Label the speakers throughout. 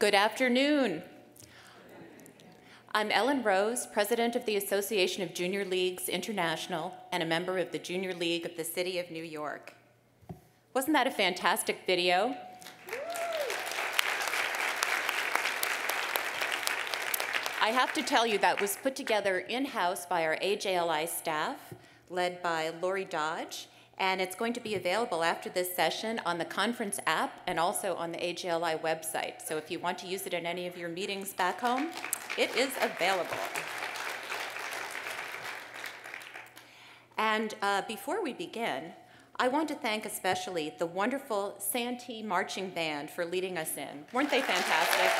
Speaker 1: Good afternoon. I'm Ellen Rose, President of the Association of Junior Leagues International and a member of the Junior League of the City of New York. Wasn't that a fantastic video? I have to tell you that was put together in-house by our AJLI staff, led by Lori Dodge, and it's going to be available after this session on the conference app and also on the AJLI website. So if you want to use it in any of your meetings back home, it is available. And before we begin, I want to thank especially the wonderful Santee Marching Band for leading us in. Weren't they fantastic?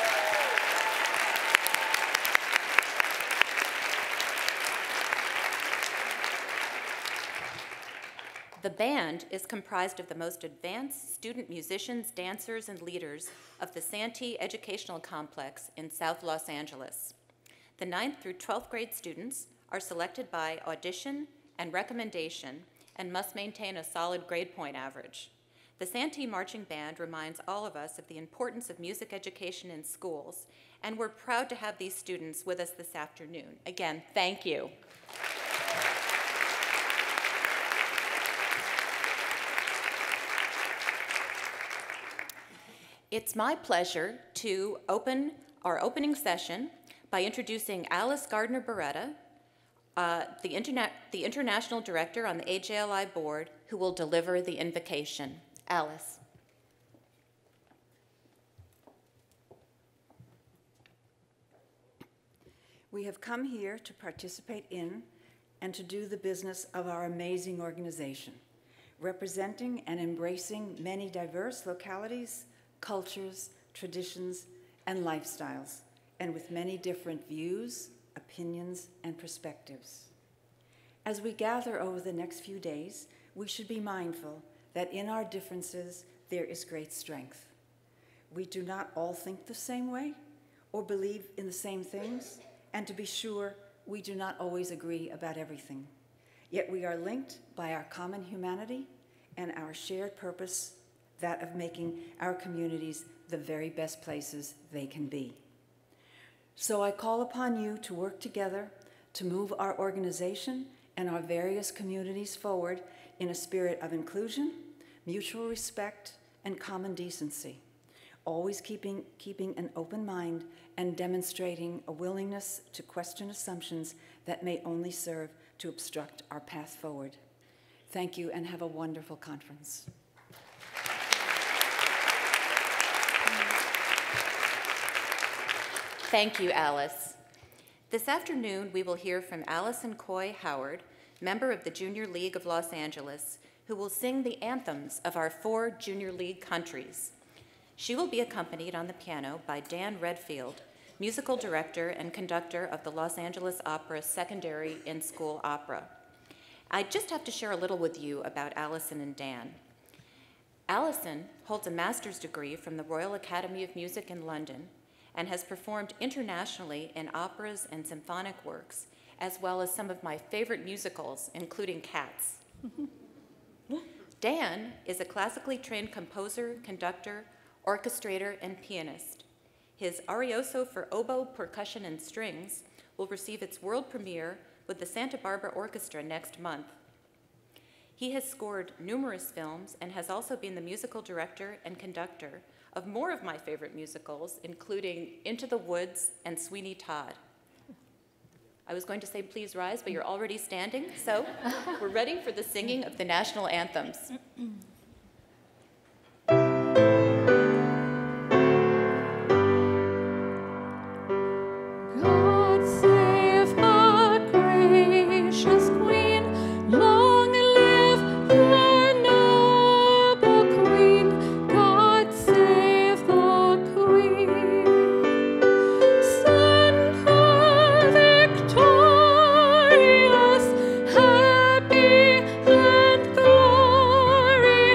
Speaker 1: The band is comprised of the most advanced student musicians, dancers, and leaders of the Santee Educational Complex in South Los Angeles. The 9th through 12th grade students are selected by audition and recommendation and must maintain a solid grade point average. The Santee Marching Band reminds all of us of the importance of music education in schools, and we're proud to have these students with us this afternoon. Again, thank you. It's my pleasure to open our opening session by introducing Alice Gardner-Beretta, the International Director on the AJLI Board, who will deliver the invocation. Alice.
Speaker 2: We have come here to participate in and to do the business of our amazing organization, representing and embracing many diverse localities, cultures, traditions, and lifestyles, and with many different views, opinions, and perspectives. As we gather over the next few days, we should be mindful that in our differences there is great strength. We do not all think the same way or believe in the same things, and to be sure, we do not always agree about everything. Yet we are linked by our common humanity and our shared purpose, that of making our communities the very best places they can be. So I call upon you to work together to move our organization and our various communities forward in a spirit of inclusion, mutual respect, and common decency, always keeping an open mind and demonstrating a willingness to question assumptions that may only serve to obstruct our path forward. Thank you, and have a wonderful conference.
Speaker 1: Thank you, Alice. This afternoon, we will hear from Allison Coy Howard, member of the Junior League of Los Angeles, who will sing the anthems of our 4 Junior League countries. She will be accompanied on the piano by Dan Redfield, musical director and conductor of the Los Angeles Opera's secondary in-school opera. I just have to share a little with you about Allison and Dan. Allison holds a master's degree from the Royal Academy of Music in London and has performed internationally in operas and symphonic works, as well as some of my favorite musicals, including Cats. Dan is a classically trained composer, conductor, orchestrator, and pianist. His Arioso for oboe, percussion, and strings will receive its world premiere with the Santa Barbara Orchestra next month. He has scored numerous films and has also been the musical director and conductor of more of my favorite musicals, including Into the Woods and Sweeney Todd. I was going to say please rise, but you're already standing, so we're ready for the singing of the national anthems.
Speaker 3: Happy and glorious.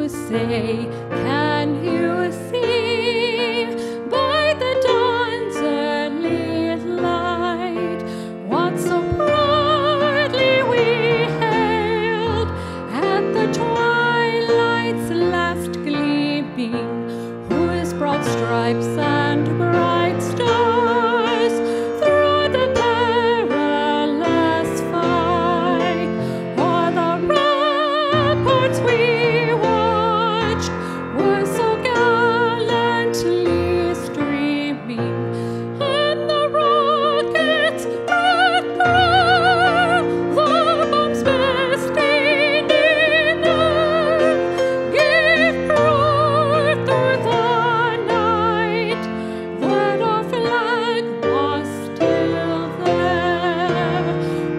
Speaker 3: to say, can you see by the dawn's early light what so proudly we hailed at the twilight's last gleaming, whose broad stripes and bright stars through the perilous fight o'er the ramparts we watched were so gallantly streaming, and the rockets that burned the bombs bursting in earth gave proof through the night that our flag was still there.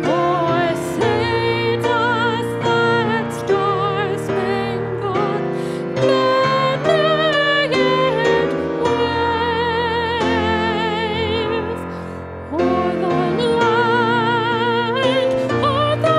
Speaker 3: Oh, say does that star-spangled banner yet wave o'er the land of the brave and the hope of the brave.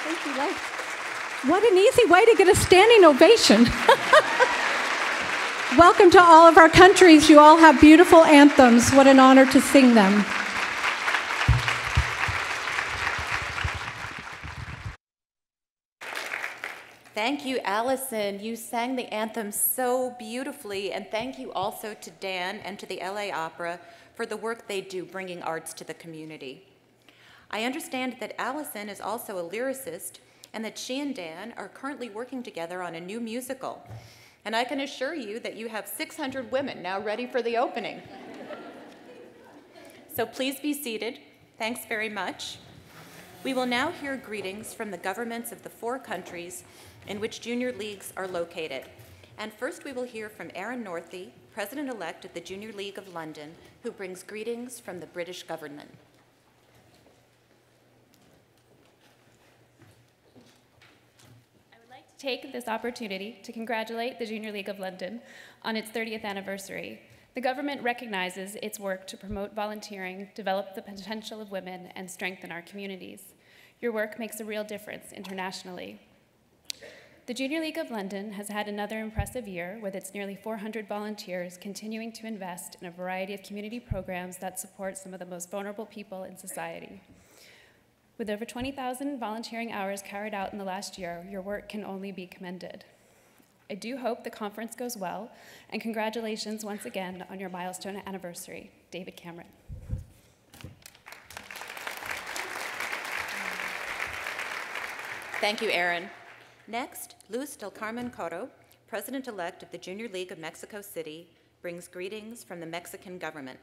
Speaker 4: Thank you, Leigh. What an easy way to get a standing ovation. Welcome to all of our countries. You all have beautiful anthems. What an honor to sing them.
Speaker 1: Thank you, Allison. You sang the anthem so beautifully, and thank you also to Dan and to the LA Opera for the work they do bringing arts to the community. I understand that Allison is also a lyricist and that she and Dan are currently working together on a new musical. And I can assure you that you have 600 women now ready for the opening. So please be seated. Thanks very much. We will now hear greetings from the governments of the 4 countries in which junior leagues are located. And first we will hear from Aaron Northey, President-elect of the Junior League of London, who brings greetings from the British government.
Speaker 3: I would like to take this opportunity to congratulate the Junior League of London on its 30th anniversary. The government recognizes its work to promote volunteering, develop the potential of women, and strengthen our communities. Your work makes a real difference internationally. The Junior League of London has had another impressive year with its nearly 400 volunteers continuing to invest in a variety of community programs that support some of the most vulnerable people in society. With over 20,000 volunteering hours carried out in the last year, your work can only be commended. I do hope the conference goes well, and congratulations once again on your milestone anniversary. David Cameron.
Speaker 1: Thank you, Aaron. Next, Luz del Carmen Coro, President-elect of the Junior League of Mexico City, brings greetings from the Mexican government.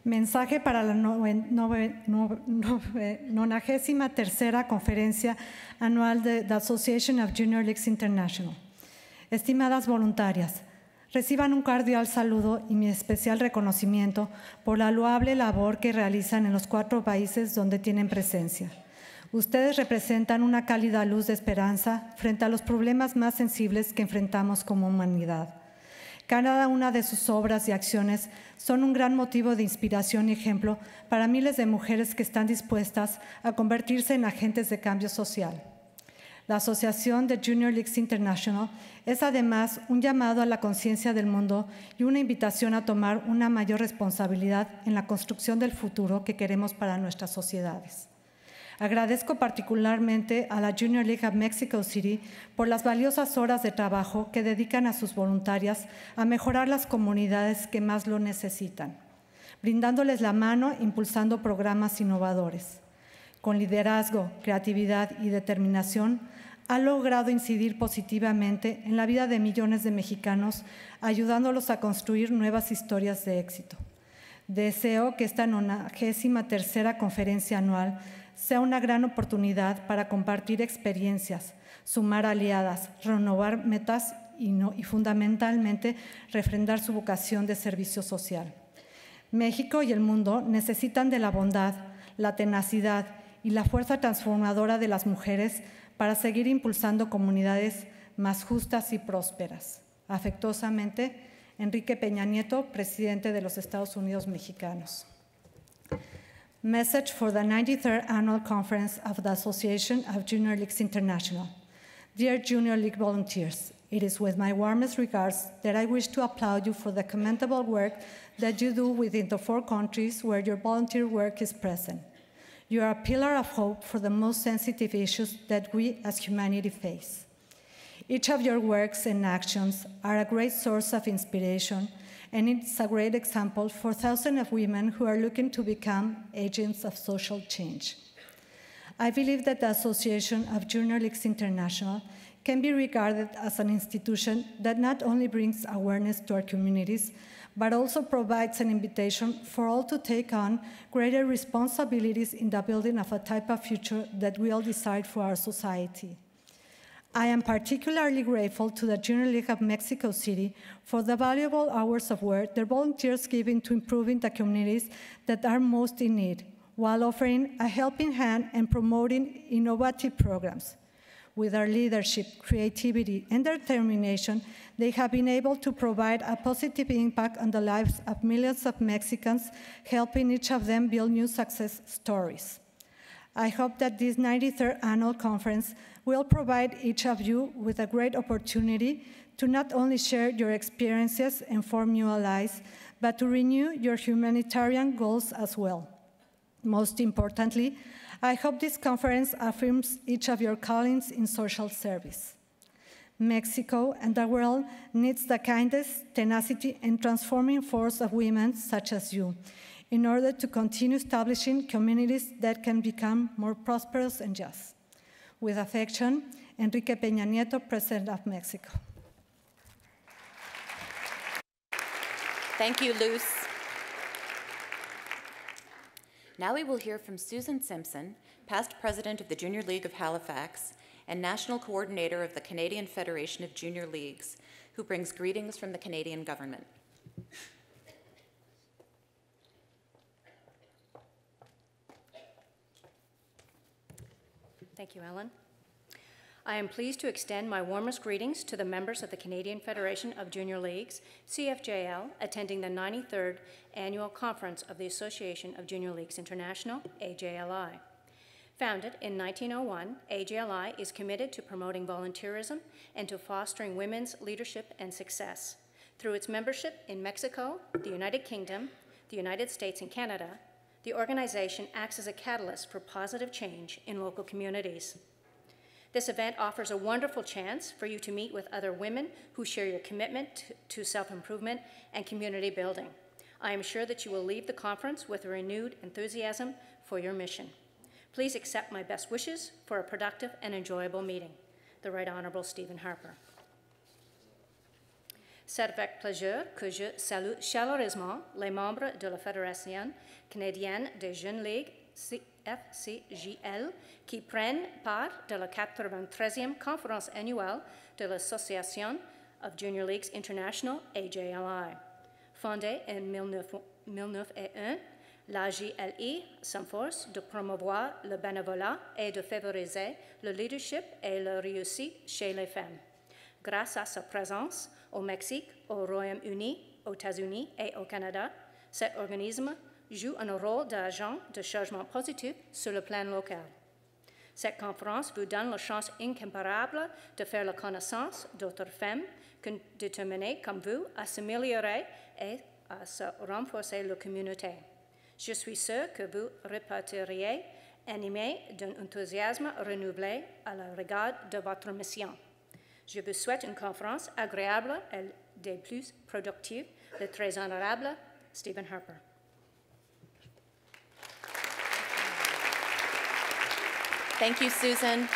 Speaker 5: Mensaje para la 93ª Conferencia Anual de the Association of Junior Leagues International. Estimadas voluntarias, reciban un cordial saludo y mi especial reconocimiento por la loable labor que realizan en los 4 países donde tienen presencia. Ustedes representan una cálida luz de esperanza frente a los problemas más sensibles que enfrentamos como humanidad. Cada una de sus obras y acciones son un gran motivo de inspiración y ejemplo para miles de mujeres que están dispuestas a convertirse en agentes de cambio social. La Asociación de Junior Leagues International es además un llamado a la conciencia del mundo y una invitación a tomar una mayor responsabilidad en la construcción del futuro que queremos para nuestras sociedades. Agradezco particularmente a la Junior League of Mexico City por las valiosas horas de trabajo que dedican a sus voluntarias a mejorar las comunidades que más lo necesitan, brindándoles la mano, impulsando programas innovadores. Con liderazgo, creatividad y determinación, ha logrado incidir positivamente en la vida de millones de mexicanos, ayudándolos a construir nuevas historias de éxito. Deseo que esta 93ª conferencia anual sea una gran oportunidad para compartir experiencias, sumar aliadas, renovar metas y fundamentalmente refrendar su vocación de servicio social. México y el mundo necesitan de la bondad, la tenacidad y la fuerza transformadora de las mujeres para seguir impulsando comunidades más justas y prósperas. Afectuosamente, Enrique Peña Nieto, presidente de los Estados Unidos mexicanos. Message for the 93rd Annual Conference of the Association of Junior Leagues International. Dear Junior League volunteers, it is with my warmest regards that I wish to applaud you for the commendable work that you do within the 4 countries where your volunteer work is present. You are a pillar of hope for the most sensitive issues that we as humanity face. Each of your works and actions are a great source of inspiration, and it's a great example for thousands of women who are looking to become agents of social change. I believe that the Association of Junior Leagues International can be regarded as an institution that not only brings awareness to our communities, but also provides an invitation for all to take on greater responsibilities in the building of a type of future that we all desire for our society. I am particularly grateful to the Junior League of Mexico City for the valuable hours of work their volunteers give into improving the communities that are most in need, while offering a helping hand and promoting innovative programs. With their leadership, creativity, and determination, they have been able to provide a positive impact on the lives of millions of Mexicans, helping each of them build new success stories. I hope that this 93rd Annual Conference will provide each of you with a great opportunity to not only share your experiences and form new allies, but to renew your humanitarian goals as well. Most importantly, I hope this conference affirms each of your callings in social service. Mexico and the world needs the kindness, tenacity, and transforming force of women such as you in order to continue establishing communities that can become more prosperous and just. With affection, Enrique Peña Nieto, President of Mexico.
Speaker 1: Thank you, Luz. Now we will hear from Susan Simpson, past president of the Junior League of Halifax and national coordinator of the Canadian Federation of Junior Leagues, who brings greetings from the Canadian government.
Speaker 6: Thank you, Ellen. I am pleased to extend my warmest greetings to the members of the Canadian Federation of Junior Leagues, CFJL, attending the 93rd Annual Conference of the Association of Junior Leagues International, AJLI. Founded in 1901, AJLI is committed to promoting volunteerism and to fostering women's leadership and success. Through its membership in Mexico, the United Kingdom, the United States, and Canada, the organization acts as a catalyst for positive change in local communities. This event offers a wonderful chance for you to meet with other women who share your commitment to self-improvement and community building. I am sure that you will leave the conference with a renewed enthusiasm for your mission. Please accept my best wishes for a productive and enjoyable meeting. The Right Honorable Stephen Harper. C'est avec plaisir que je salue chaleureusement les membres de la Fédération canadienne des Jeunes Ligues, FCJL, qui prennent part de la 93e conférence annuelle de l'Association of Junior Leagues International, AJLI. Fondée en 1901, l'AJLI s'efforce de promouvoir le bénévolat et de favoriser le leadership et la réussite chez les femmes. Grâce à sa présence au Mexique, au Royaume-Uni, aux États-Unis et au Canada, cet organisme joue un rôle d'agent de changement positif sur le plan local. Cette conférence vous donne la chance incomparable de faire la connaissance d'autres femmes déterminées comme vous à s'améliorer et à se renforcer la communauté. Je suis sûre que vous repartiriez animé d'un enthousiasme renouvelé à l'égard de votre mission. Je vous souhaite une conférence agréable et des plus productives. Le très honorable Stephen Harper.
Speaker 1: Thank you, Susan.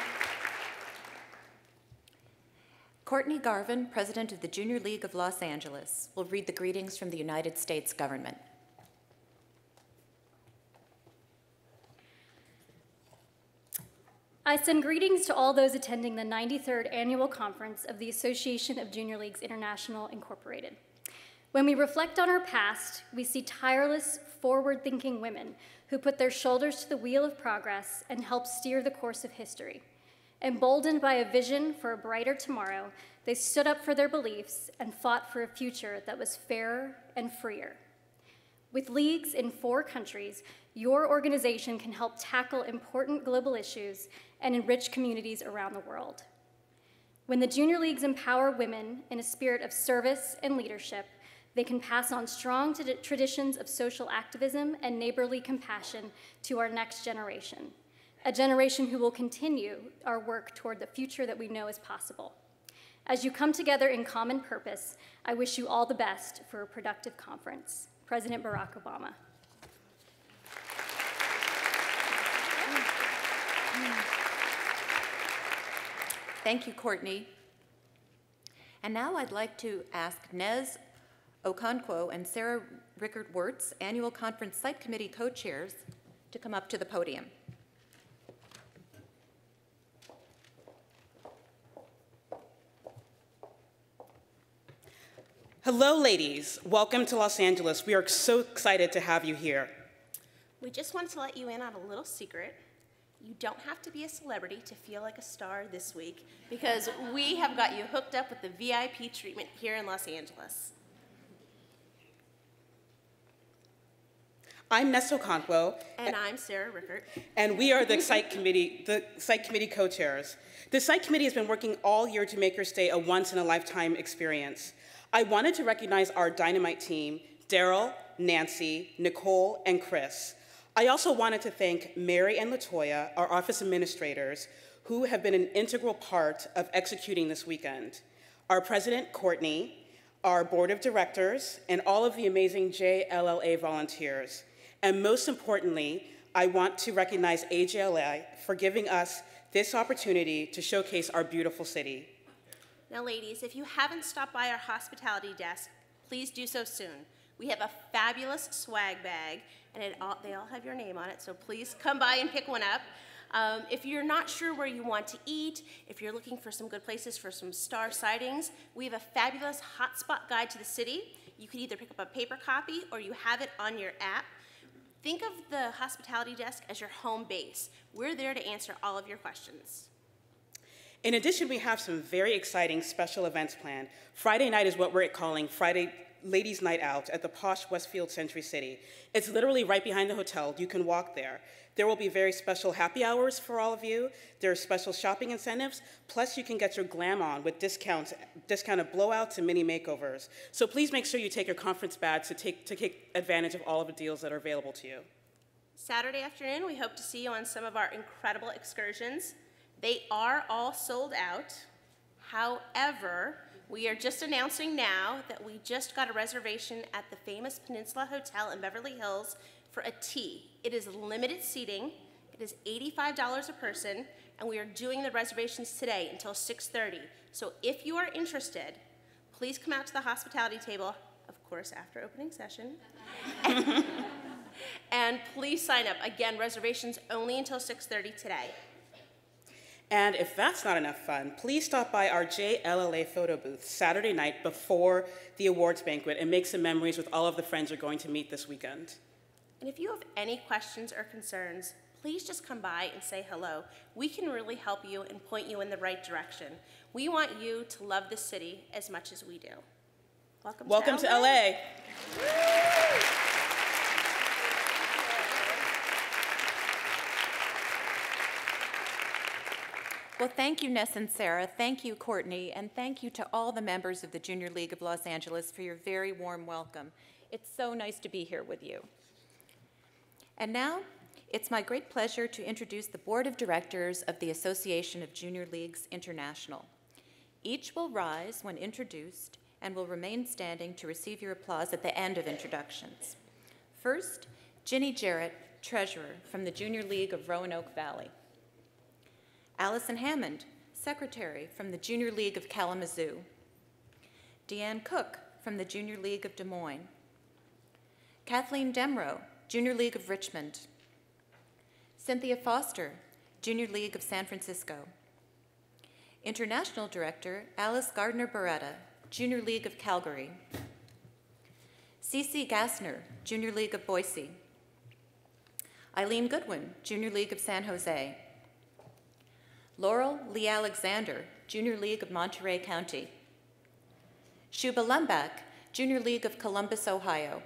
Speaker 1: Courtney Garvin, president of the Junior League of Los Angeles, will read the greetings from the United States government.
Speaker 7: I send greetings to all those attending the 93rd Annual Conference of the Association of Junior Leagues International, Incorporated. When we reflect on our past, we see tireless, forward-thinking women who put their shoulders to the wheel of progress and help steer the course of history. Emboldened by a vision for a brighter tomorrow, they stood up for their beliefs and fought for a future that was fairer and freer. With leagues in 4 countries, your organization can help tackle important global issues and enrich communities around the world. When the junior leagues empower women in a spirit of service and leadership, they can pass on strong traditions of social activism and neighborly compassion to our next generation, a generation who will continue our work toward the future that we know is possible. As you come together in common purpose, I wish you all the best for a productive conference. President Barack Obama.
Speaker 1: Thank you, Courtney. And now I'd like to ask Nez Okonkwo and Sarah Rickard-Wirtz, Annual Conference Site Committee co-chairs, to come up to the podium.
Speaker 8: Hello, ladies. Welcome to Los Angeles. We are so excited to have you here.
Speaker 9: We just wanted to let you in on a little secret. You don't have to be a celebrity to feel like a star this week, because we have got you hooked up with the VIP treatment here in Los Angeles.
Speaker 8: I'm Nez Okonkwo.
Speaker 9: And I'm Sarah Rickard.
Speaker 8: And we are the Site Committee co-chairs. The Site Committee has been working all year to make your stay a once-in-a-lifetime experience. I wanted to recognize our Dynamite team, Daryl, Nancy, Nicole, and Chris. I also wanted to thank Mary and LaToya, our office administrators, who have been an integral part of executing this weekend. Our president, Courtney, our board of directors, and all of the amazing AJLI volunteers. And most importantly, I want to recognize AJLI for giving us this opportunity to showcase our beautiful city.
Speaker 9: Now, ladies, if you haven't stopped by our hospitality desk, please do so soon. We have a fabulous swag bag, and they all have your name on it, so please come by and pick one up. If you're not sure where you want to eat, if you're looking for some good places for some star sightings, we have a fabulous hotspot guide to the city. You can either pick up a paper copy or you have it on your app. Think of the hospitality desk as your home base. We're there to answer all of your questions.
Speaker 8: In addition, we have some very exciting special events planned. Friday night is what we're calling Friday Ladies' Night Out at the posh Westfield Century City. It's literally right behind the hotel. You can walk there. There will be very special happy hours for all of you. There are special shopping incentives, plus you can get your glam on with discounted blowouts and mini makeovers. So please make sure you take your conference badge to take advantage of all of the deals that are available to you.
Speaker 9: Saturday afternoon, we hope to see you on some of our incredible excursions. They are all sold out. However, we are just announcing now that we just got a reservation at the famous Peninsula Hotel in Beverly Hills for a tea. It is limited seating. It is $85 a person, and we are doing the reservations today until 6:30. So if you are interested, please come out to the hospitality table, of course, after opening session. And please sign up. Again, reservations only until 6:30 today.
Speaker 8: And if that's not enough fun, please stop by our AJLI photo booth Saturday night before the awards banquet and make some memories with all of the friends you're going to meet this weekend.
Speaker 9: And if you have any questions or concerns, please just come by and say hello. We can really help you and point you in the right direction. We want you to love this city as much as we do. Welcome to LA.
Speaker 1: Well, thank you, Ness and Sarah. Thank you, Courtney. And thank you to all the members of the Junior League of Los Angeles for your very warm welcome. It's so nice to be here with you. And now, it's my great pleasure to introduce the Board of Directors of the Association of Junior Leagues International. Each will rise when introduced and will remain standing to receive your applause at the end of introductions. First, Ginny Jarrett, Treasurer from the Junior League of Roanoke Valley. Allison Hammond, Secretary from the Junior League of Kalamazoo. Deanne Cook from the Junior League of Des Moines. Kathleen Demrow, Junior League of Richmond. Cynthia Foster, Junior League of San Francisco. International Director, Alice Gardner-Barretta, Junior League of Calgary. Cece Gassner, Junior League of Boise. Eileen Goodwin, Junior League of San Jose. Laurel Lee Alexander, Junior League of Monterey County. Shuba Lumbach, Junior League of Columbus, Ohio.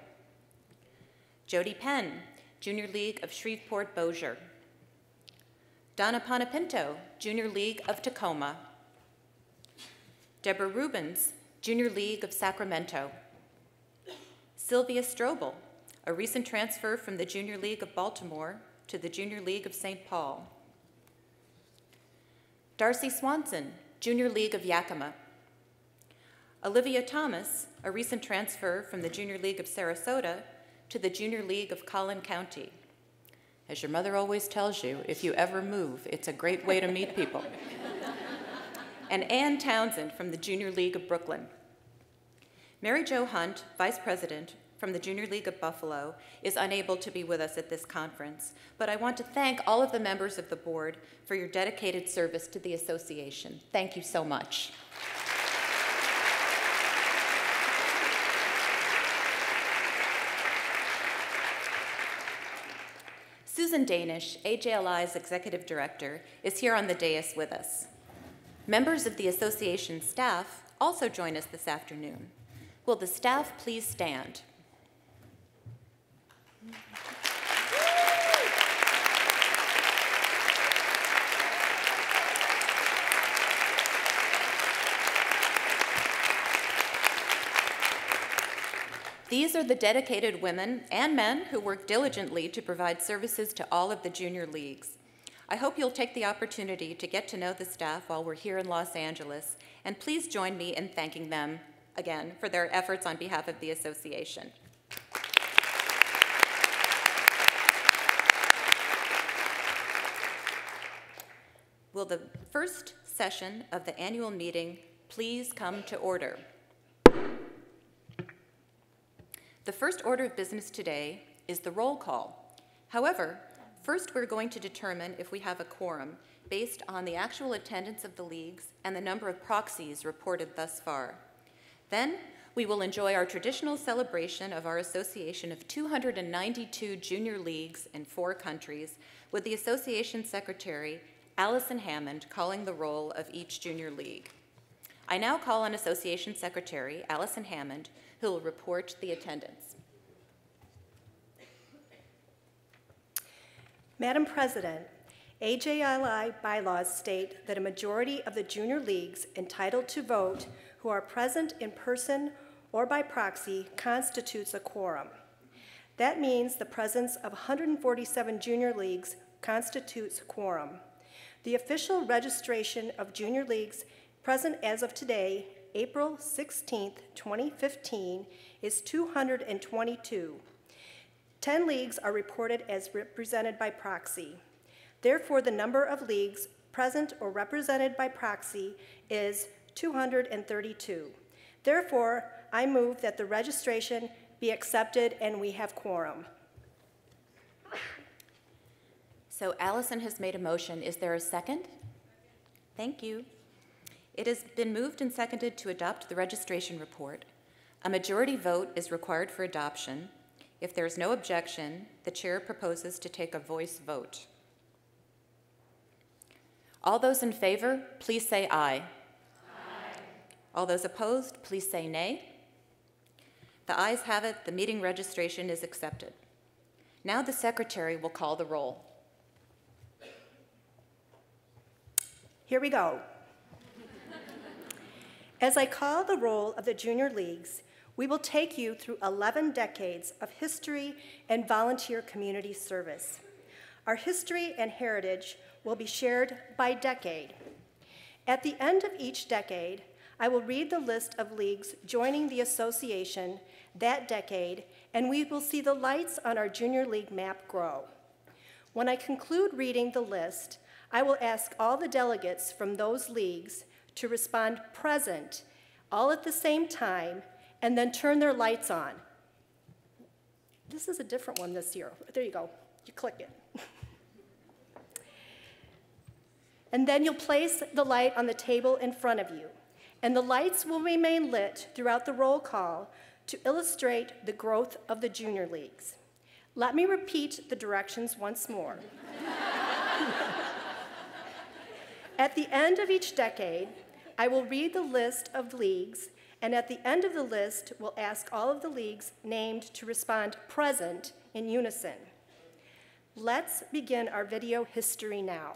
Speaker 1: Jody Penn, Junior League of Shreveport-Bossier. Donna Panapinto, Junior League of Tacoma. Deborah Rubens, Junior League of Sacramento. Sylvia Strobel, a recent transfer from the Junior League of Baltimore to the Junior League of St. Paul. Darcy Swanson, Junior League of Yakima. Olivia Thomas, a recent transfer from the Junior League of Sarasota to the Junior League of Collin County. As your mother always tells you, if you ever move, it's a great way to meet people. And Ann Townsend from the Junior League of Brooklyn. Mary Jo Hunt, Vice President from the Junior League of Buffalo, is unable to be with us at this conference, but I want to thank all of the members of the board for your dedicated service to the association. Thank you so much. Susan Danish, AJLI's Executive Director, is here on the dais with us. Members of the association staff also join us this afternoon. Will the staff please stand? These are the dedicated women and men who work diligently to provide services to all of the junior leagues. I hope you'll take the opportunity to get to know the staff while we're here in Los Angeles, and please join me in thanking them again for their efforts on behalf of the association. Will the first session of the annual meeting please come to order? The first order of business today is the roll call. However, first we're going to determine if we have a quorum based on the actual attendance of the leagues and the number of proxies reported thus far. Then we will enjoy our traditional celebration of our association of 292 junior leagues in 4 countries, with the association secretary, Allison Hammond, calling the roll of each junior league. I now call on Association Secretary Allison Hammond, who will report the attendance.
Speaker 10: Madam President, AJLI bylaws state that a majority of the junior leagues entitled to vote who are present in person or by proxy constitutes a quorum. That means the presence of 147 junior leagues constitutes a quorum. The official registration of junior leagues present as of today, April 16th, 2015, is 222. 10 leagues are reported as represented by proxy. Therefore, the number of leagues present or represented by proxy is 232. Therefore, I move that the registration be accepted and we have quorum.
Speaker 1: So Allison has made a motion. Is there a second? Thank you. It has been moved and seconded to adopt the registration report. A majority vote is required for adoption. If there is no objection, the chair proposes to take a voice vote. All those in favor, please say aye. Aye. All those opposed, please say nay. The ayes have it. The meeting registration is accepted. Now the secretary will call the roll.
Speaker 10: Here we go. As I call the roll of the junior leagues, we will take you through 11 decades of history and volunteer community service. Our history and heritage will be shared by decade. At the end of each decade, I will read the list of leagues joining the association that decade, and we will see the lights on our junior league map grow. When I conclude reading the list, I will ask all the delegates from those leagues to respond present, all at the same time, and then turn their lights on. This is a different one this year. There you go. You click it. And then you'll place the light on the table in front of you. And the lights will remain lit throughout the roll call to illustrate the growth of the junior leagues. Let me repeat the directions once more. At the end of each decade, I will read the list of leagues, and at the end of the list, we'll ask all of the leagues named to respond present in unison. Let's begin our video history now.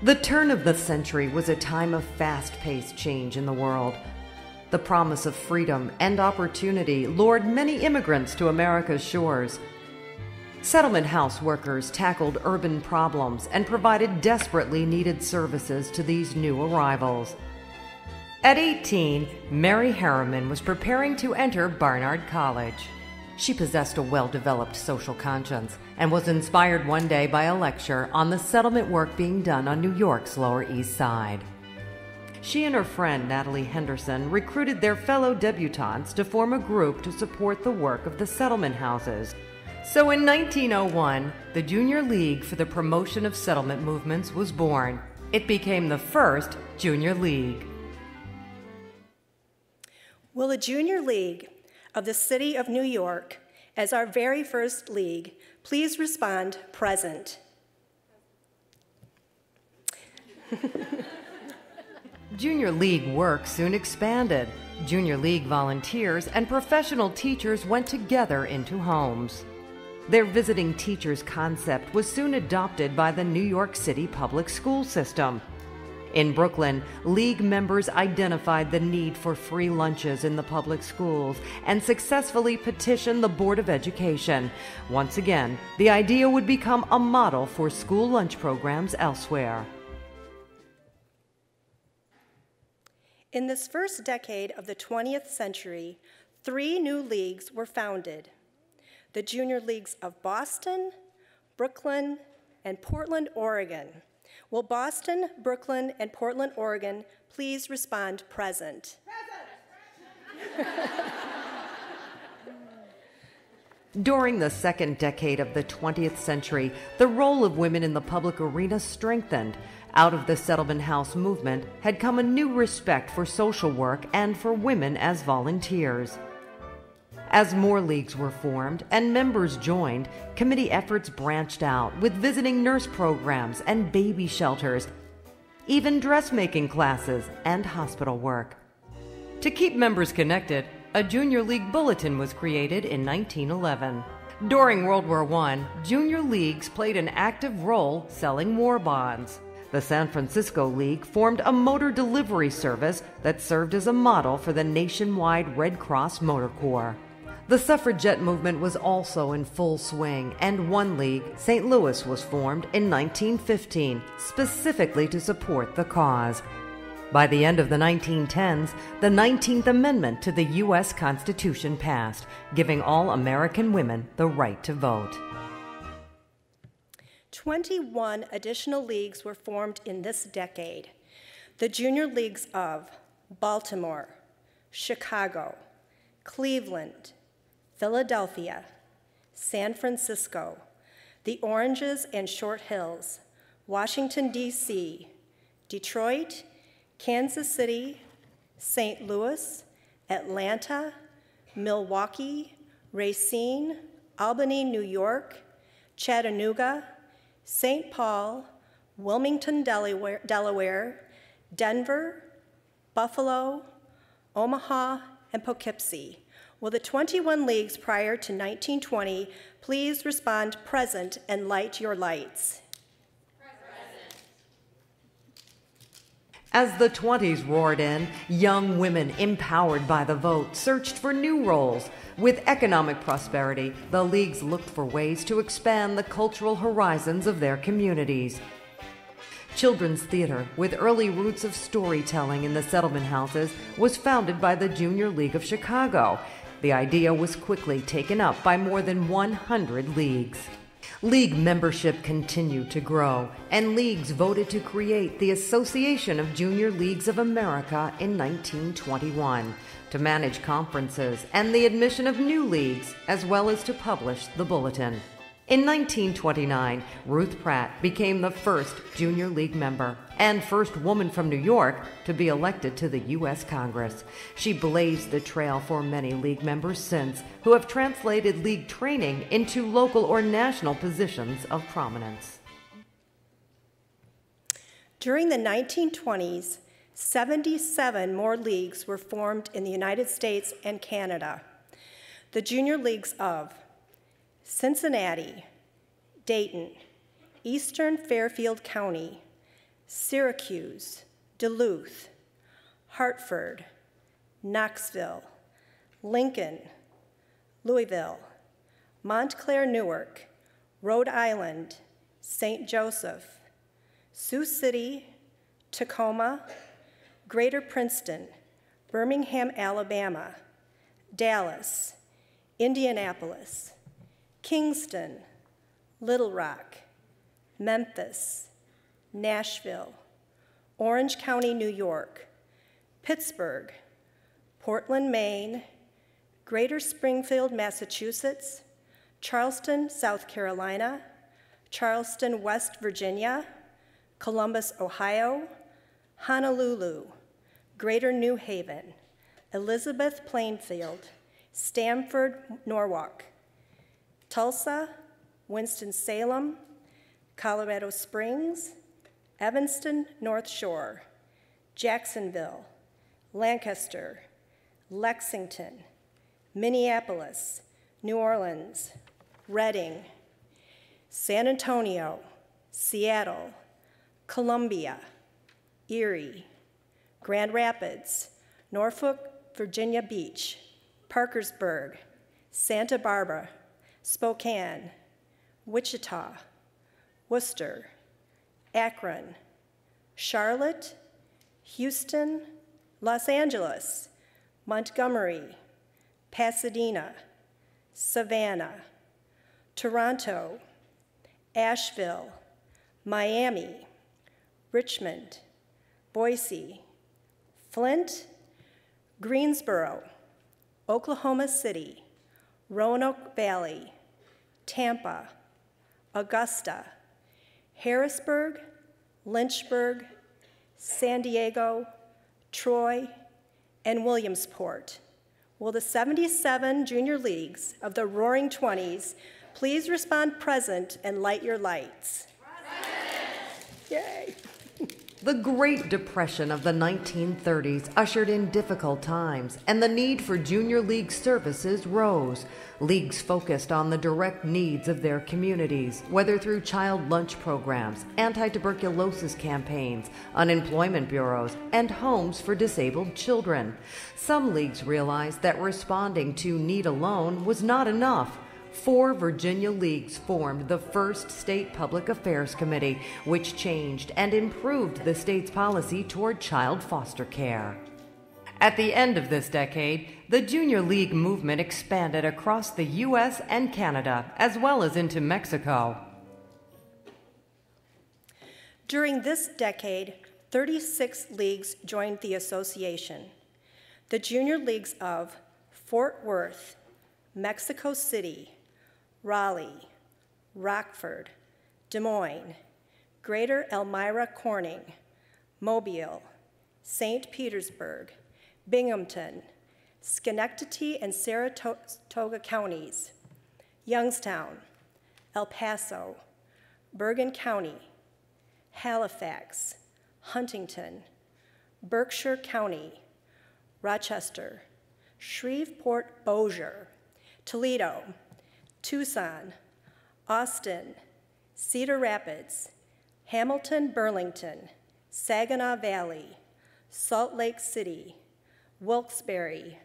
Speaker 11: The turn of the century was a time of fast-paced change in the world. The promise of freedom and opportunity lured many immigrants to America's shores. Settlement house workers tackled urban problems and provided desperately needed services to these new arrivals. At 18, Mary Harriman was preparing to enter Barnard College. She possessed a well-developed social conscience and was inspired one day by a lecture on the settlement work being done on New York's Lower East Side. She and her friend, Natalie Henderson, recruited their fellow debutantes to form a group to support the work of the settlement houses. So in 1901, the Junior League for the Promotion of Settlement Movements was born. It became the first Junior League.
Speaker 10: Will the Junior League of the City of New York, as our very first league, please respond present?
Speaker 11: Junior League work soon expanded. Junior League volunteers and professional teachers went together into homes. Their visiting teachers concept was soon adopted by the New York City public school system. In Brooklyn, League members identified the need for free lunches in the public schools and successfully petitioned the Board of Education. Once again, the idea would become a model for school lunch programs elsewhere.
Speaker 10: In this first decade of the 20th century, 3 new leagues were founded: the Junior Leagues of Boston, Brooklyn, and Portland, Oregon. Will Boston, Brooklyn, and Portland, Oregon please respond present?
Speaker 11: During the second decade of the 20th century, the role of women in the public arena strengthened. Out of the settlement house movement had come a new respect for social work and for women as volunteers. As more leagues were formed and members joined, committee efforts branched out with visiting nurse programs and baby shelters, even dressmaking classes and hospital work. To keep members connected, a Junior League bulletin was created in 1911. During World War I, Junior Leagues played an active role selling war bonds. The San Francisco League formed a motor delivery service that served as a model for the nationwide Red Cross Motor Corps. The suffragette movement was also in full swing, and one league, St. Louis, was formed in 1915, specifically to support the cause. By the end of the 1910s, the 19th Amendment to the U.S. Constitution passed, giving all American women the right to vote.
Speaker 10: 21 additional leagues were formed in this decade: the Junior Leagues of Baltimore, Chicago, Cleveland, Philadelphia, San Francisco, the Oranges and Short Hills, Washington, D.C., Detroit, Kansas City, St. Louis, Atlanta, Milwaukee, Racine, Albany, New York, Chattanooga, St. Paul, Wilmington, Delaware, Denver, Buffalo, Omaha, and Poughkeepsie. Will the 21 leagues prior to 1920 please respond present and light your lights?
Speaker 11: As the 20s roared in, young women empowered by the vote searched for new roles. With economic prosperity, the leagues looked for ways to expand the cultural horizons of their communities. Children's theater, with early roots of storytelling in the settlement houses, was founded by the Junior League of Chicago. The idea was quickly taken up by more than 100 leagues. League membership continued to grow, and leagues voted to create the Association of Junior Leagues of America in 1921 to manage conferences and the admission of new leagues, as well as to publish the bulletin. In 1929, Ruth Pratt became the first Junior League member and first woman from New York to be elected to the U.S. Congress. She blazed the trail for many League members since, who have translated League training into local or national positions of prominence.
Speaker 10: During the 1920s, 77 more leagues were formed in the United States and Canada. The Junior Leagues of Cincinnati, Dayton, Eastern Fairfield County, Syracuse, Duluth, Hartford, Knoxville, Lincoln, Louisville, Montclair, Newark, Rhode Island, St. Joseph, Sioux City, Tacoma, Greater Princeton, Birmingham, Alabama, Dallas, Indianapolis, Kingston, Little Rock, Memphis, Nashville, Orange County, New York, Pittsburgh, Portland, Maine, Greater Springfield, Massachusetts, Charleston, South Carolina, Charleston, West Virginia, Columbus, Ohio, Honolulu, Greater New Haven, Elizabeth, Plainfield, Stamford, Norwalk, Tulsa, Winston-Salem, Colorado Springs, Evanston, North Shore, Jacksonville, Lancaster, Lexington, Minneapolis, New Orleans, Reading, San Antonio, Seattle, Columbia, Erie, Grand Rapids, Norfolk, Virginia Beach, Parkersburg, Santa Barbara, Spokane, Wichita, Worcester, Akron, Charlotte, Houston, Los Angeles, Montgomery, Pasadena, Savannah, Toronto, Asheville, Miami, Richmond, Boise, Flint, Greensboro, Oklahoma City, Roanoke Valley, Tampa, Augusta, Harrisburg, Lynchburg, San Diego, Troy, and Williamsport. Will the 77 junior leagues of the Roaring Twenties please respond present and light your lights? Present. Yay.
Speaker 11: The Great Depression of the 1930s ushered in difficult times, and the need for junior league services rose. Leagues focused on the direct needs of their communities, whether through child lunch programs, anti-tuberculosis campaigns, unemployment bureaus, and homes for disabled children. Some leagues realized that responding to need alone was not enough. 4 Virginia leagues formed the first State Public Affairs Committee, which changed and improved the state's policy toward child foster care. At the end of this decade, the Junior League movement expanded across the U.S. and Canada, as well as into Mexico.
Speaker 10: During this decade, 36 leagues joined the association. The junior leagues of Fort Worth, Mexico City, Raleigh, Rockford, Des Moines, Greater Elmira Corning, Mobile, St. Petersburg, Binghamton, Schenectady and Saratoga counties, Youngstown, El Paso, Bergen County, Halifax, Huntington, Berkshire County, Rochester, Shreveport-Bossier, Toledo, Tucson, Austin, Cedar Rapids, Hamilton, Burlington, Saginaw Valley, Salt Lake City, Wilkes-Barre,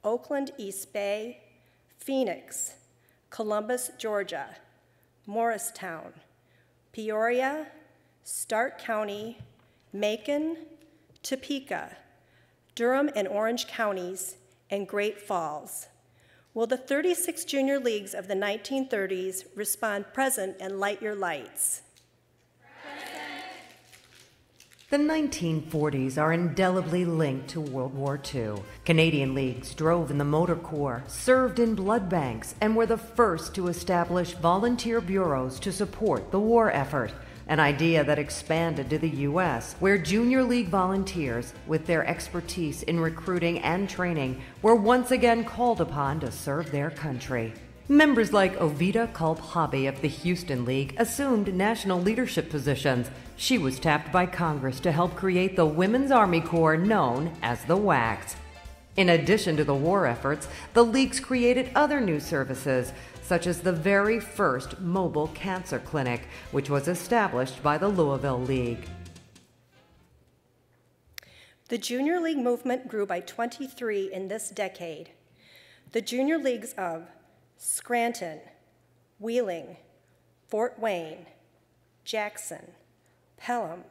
Speaker 10: Oakland East Bay, Phoenix, Columbus, Georgia, Morristown, Peoria, Stark County, Macon, Topeka, Durham and Orange counties, and Great Falls. Will the 36 junior leagues of the 1930s respond present and light your lights?
Speaker 11: The 1940s are indelibly linked to World War II. Canadian leagues drove in the Motor Corps, served in blood banks, and were the first to establish volunteer bureaus to support the war effort, an idea that expanded to the U.S., where Junior League volunteers, with their expertise in recruiting and training, were once again called upon to serve their country. Members like Ovida Culp-Hobby of the Houston League assumed national leadership positions. She was tapped by Congress to help create the Women's Army Corps known as the WACs. In addition to the war efforts, the leagues created other new services, such as the very first mobile cancer clinic, which was established by the Louisville League.
Speaker 10: The Junior League movement grew by 23 in this decade. The Junior Leagues of Scranton, Wheeling, Fort Wayne, Jackson, Pelham,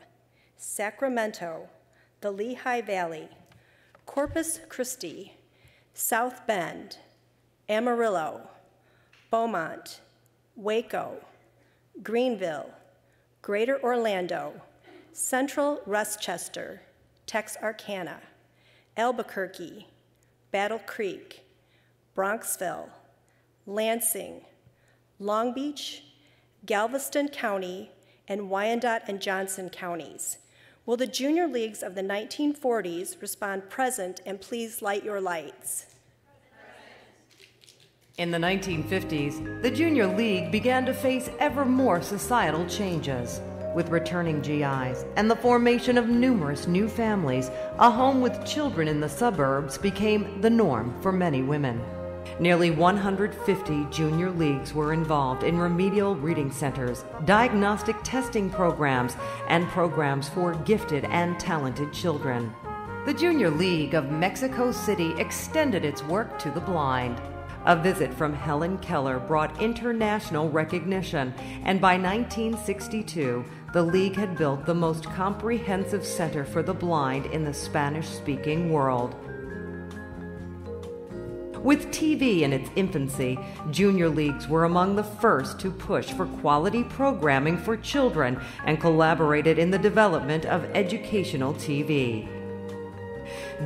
Speaker 10: Sacramento, the Lehigh Valley, Corpus Christi, South Bend, Amarillo, Beaumont, Waco, Greenville, Greater Orlando, Central Westchester, Texarkana, Albuquerque, Battle Creek, Bronxville, Lansing, Long Beach, Galveston County, and Wyandotte and Johnson counties. Will the Junior Leagues of the 1940s respond present, and please light your lights?
Speaker 11: In the 1950s, the Junior League began to face ever more societal changes. With returning GIs and the formation of numerous new families, a home with children in the suburbs became the norm for many women. Nearly 150 junior leagues were involved in remedial reading centers, diagnostic testing programs, and programs for gifted and talented children. The Junior League of Mexico City extended its work to the blind. A visit from Helen Keller brought international recognition, and by 1962, the League had built the most comprehensive center for the blind in the Spanish-speaking world. With TV in its infancy, junior leagues were among the first to push for quality programming for children and collaborated in the development of educational TV.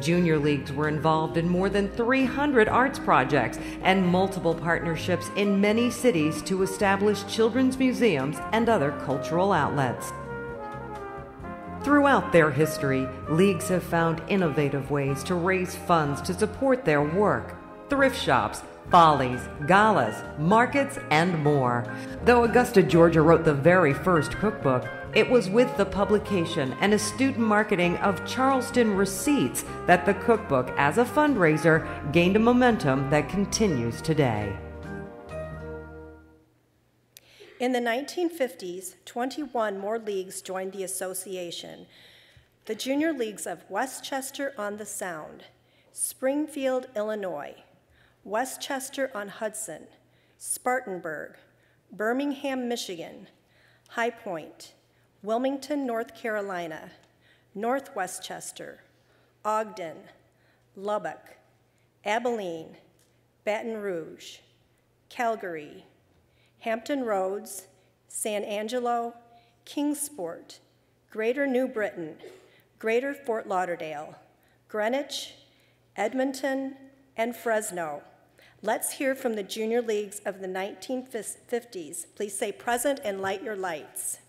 Speaker 11: Junior leagues were involved in more than 300 arts projects and multiple partnerships in many cities to establish children's museums and other cultural outlets. Throughout their history, leagues have found innovative ways to raise funds to support their work. Thrift shops, follies, galas, markets, and more. Though Augusta, Georgia wrote the very first cookbook, it was with the publication and astute marketing of Charleston receipts that the cookbook, as a fundraiser, gained a momentum that continues today.
Speaker 10: In the 1950s, 21 more leagues joined the association. The Junior Leagues of Westchester on the Sound, Springfield, Illinois, Westchester on Hudson, Spartanburg, Birmingham, Michigan, High Point, Wilmington, North Carolina, North Westchester, Ogden, Lubbock, Abilene, Baton Rouge, Calgary, Hampton Roads, San Angelo, Kingsport, Greater New Britain, Greater Fort Lauderdale, Greenwich, Edmonton, and Fresno. Let's hear from the junior leagues of the 1950s. Please say present and light your lights.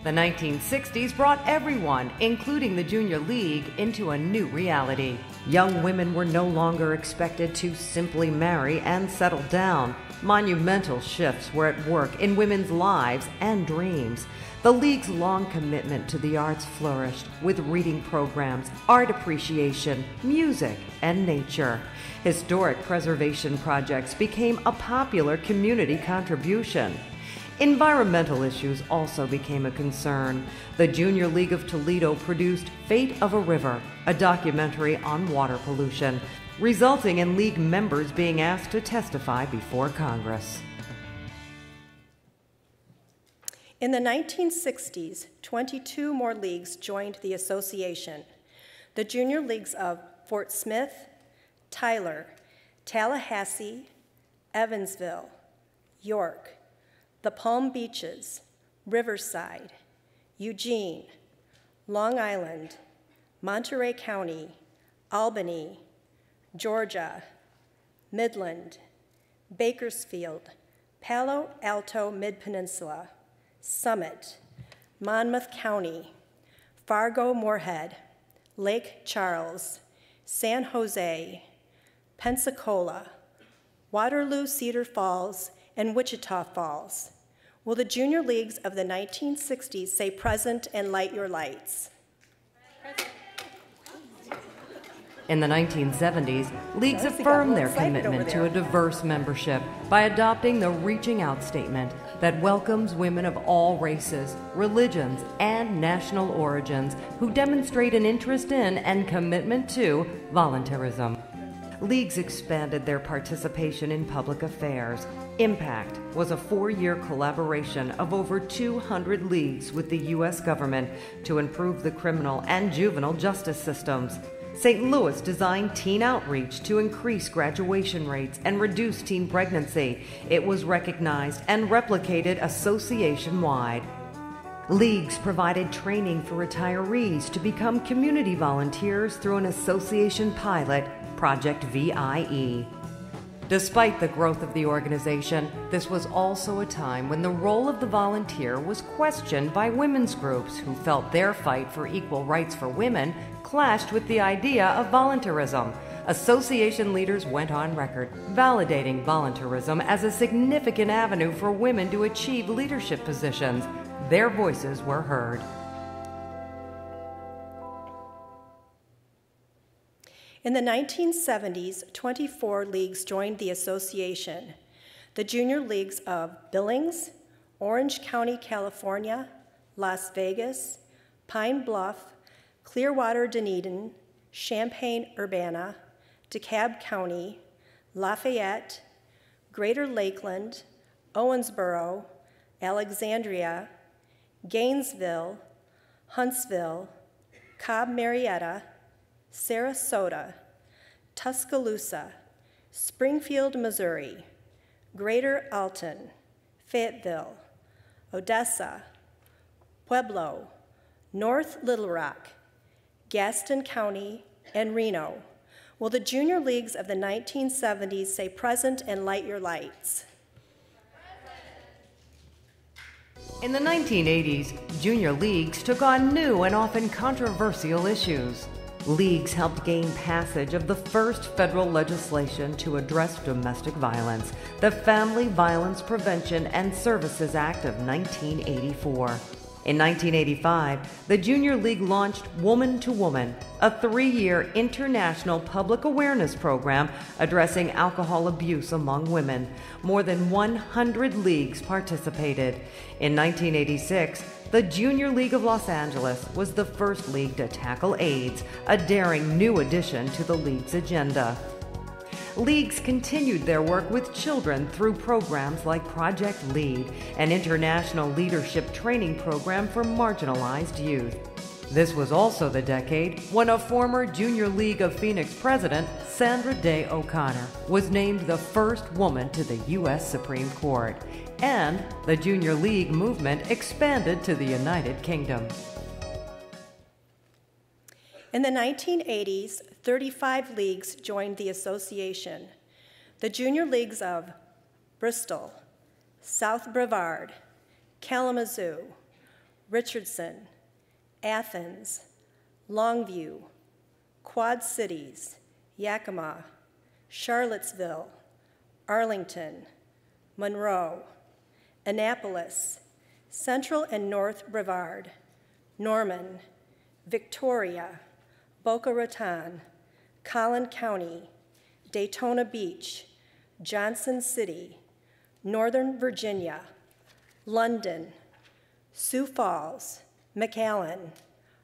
Speaker 11: The 1960s brought everyone, including the Junior League, into a new reality. Young women were no longer expected to simply marry and settle down. Monumental shifts were at work in women's lives and dreams. The League's long commitment to the arts flourished with reading programs, art appreciation, music, and nature. Historic preservation projects became a popular community contribution. Environmental issues also became a concern. The Junior League of Toledo produced Fate of a River, a documentary on water pollution, resulting in League members being asked to testify before Congress.
Speaker 10: In the 1960s, 22 more leagues joined the association. The junior leagues of Fort Smith, Tyler, Tallahassee, Evansville, York, the Palm Beaches, Riverside, Eugene, Long Island, Monterey County, Albany, Georgia, Midland, Bakersfield, Palo Alto Mid-Peninsula, Summit, Monmouth County, Fargo-Moorhead, Lake Charles, San Jose, Pensacola, Waterloo, Cedar Falls, and Wichita Falls. Will the junior leagues of the 1960s say present and light your lights?
Speaker 11: In the 1970s, leagues affirmed their commitment to a diverse membership by adopting the Reaching Out statement that welcomes women of all races, religions, and national origins who demonstrate an interest in and commitment to volunteerism. Leagues expanded their participation in public affairs. Impact was a 4-year collaboration of over 200 leagues with the U.S. government to improve the criminal and juvenile justice systems. St. Louis designed teen outreach to increase graduation rates and reduce teen pregnancy. It was recognized and replicated association-wide. Leagues provided training for retirees to become community volunteers through an association pilot, Project VIE. Despite the growth of the organization, this was also a time when the role of the volunteer was questioned by women's groups who felt their fight for equal rights for women clashed with the idea of volunteerism. Association leaders went on record validating volunteerism as a significant avenue for women to achieve leadership positions. Their voices were heard.
Speaker 10: In the 1970s, 24 leagues joined the association. The junior leagues of Billings, Orange County, California, Las Vegas, Pine Bluff, Clearwater, Dunedin, Champaign-Urbana, DeKalb County, Lafayette, Greater Lakeland, Owensboro, Alexandria, Gainesville, Huntsville, Cobb Marietta, Sarasota, Tuscaloosa, Springfield, Missouri, Greater Alton, Fayetteville, Odessa, Pueblo, North Little Rock, Gaston County, and Reno. Will the junior leagues of the 1970s say present and light your lights?
Speaker 11: In the 1980s, junior leagues took on new and often controversial issues. Leagues helped gain passage of the first federal legislation to address domestic violence, the Family Violence Prevention and Services Act of 1984. In 1985, the Junior League launched Woman to Woman, a 3-year international public awareness program addressing alcohol abuse among women. More than 100 leagues participated. In 1986, the Junior League of Los Angeles was the first league to tackle AIDS, a daring new addition to the league's agenda. Leagues continued their work with children through programs like Project LEAD, an international leadership training program for marginalized youth. This was also the decade when a former Junior League of Phoenix president, Sandra Day O'Connor, was named the first woman to the U.S. Supreme Court, and the Junior League movement expanded to the United Kingdom.
Speaker 10: In the 1980s, 35 leagues joined the association. The junior leagues of Bristol, South Brevard, Kalamazoo, Richardson, Athens, Longview, Quad Cities, Yakima, Charlottesville, Arlington, Monroe, Annapolis, Central and North Brevard, Norman, Victoria, Boca Raton, Collin County, Daytona Beach, Johnson City, Northern Virginia, London, Sioux Falls, McAllen,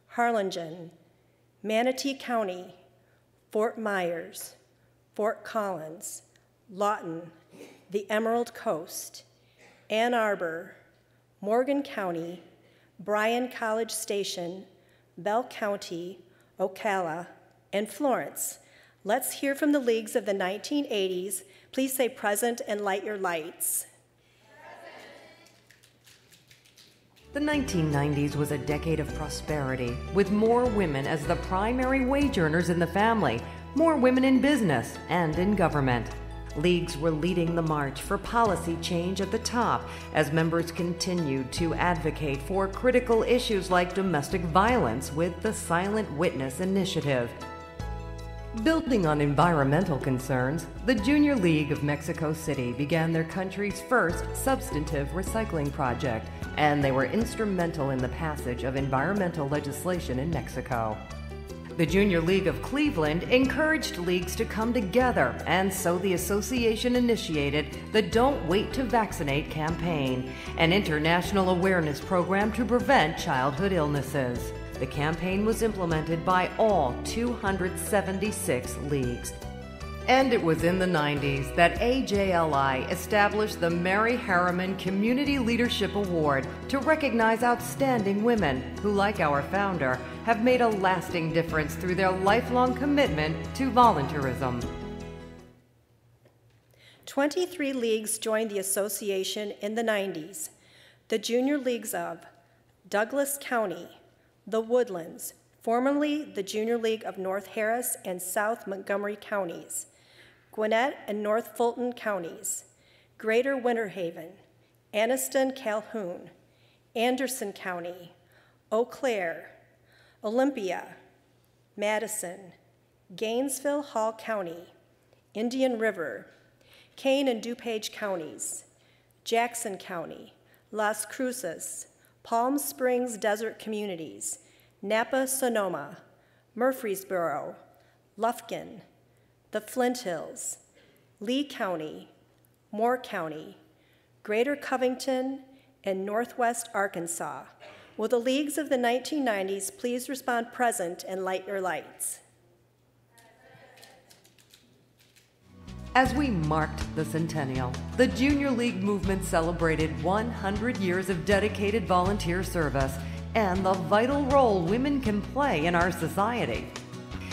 Speaker 10: Harlingen, Manatee County, Fort Myers, Fort Collins, Lawton, the Emerald Coast, Ann Arbor, Morgan County, Bryan College Station, Bell County, Ocala, and Florence. Let's hear from the leagues of the 1980s. Please say present and light your lights.
Speaker 11: The 1990s was a decade of prosperity, with more women as the primary wage earners in the family, more women in business and in government. Leagues were leading the march for policy change at the top as members continued to advocate for critical issues like domestic violence with the Silent Witness Initiative. Building on environmental concerns, the Junior League of Mexico City began their country's first substantive recycling project, and they were instrumental in the passage of environmental legislation in Mexico. The Junior League of Cleveland encouraged leagues to come together, and so the association initiated the Don't Wait to Vaccinate campaign, an international awareness program to prevent childhood illnesses. The campaign was implemented by all 276 leagues. And it was in the 90s that AJLI established the Mary Harriman Community Leadership Award to recognize outstanding women who, like our founder, have made a lasting difference through their lifelong commitment to volunteerism.
Speaker 10: 23 leagues joined the association in the 90s. The junior leagues of Douglas County, the Woodlands, formerly the Junior League of North Harris and South Montgomery counties, Gwinnett and North Fulton counties, Greater Winter Haven, Anniston, Calhoun, Anderson County, Eau Claire, Olympia, Madison, Gainesville, Hall County, Indian River, Kane and DuPage counties, Jackson County, Las Cruces, Palm Springs Desert Communities, Napa, Sonoma, Murfreesboro, Lufkin, the Flint Hills, Lee County, Moore County, Greater Covington, and Northwest Arkansas. Will the leagues of the 1990s please respond present and light your lights?
Speaker 11: As we marked the centennial, the Junior League movement celebrated 100 years of dedicated volunteer service and the vital role women can play in our society.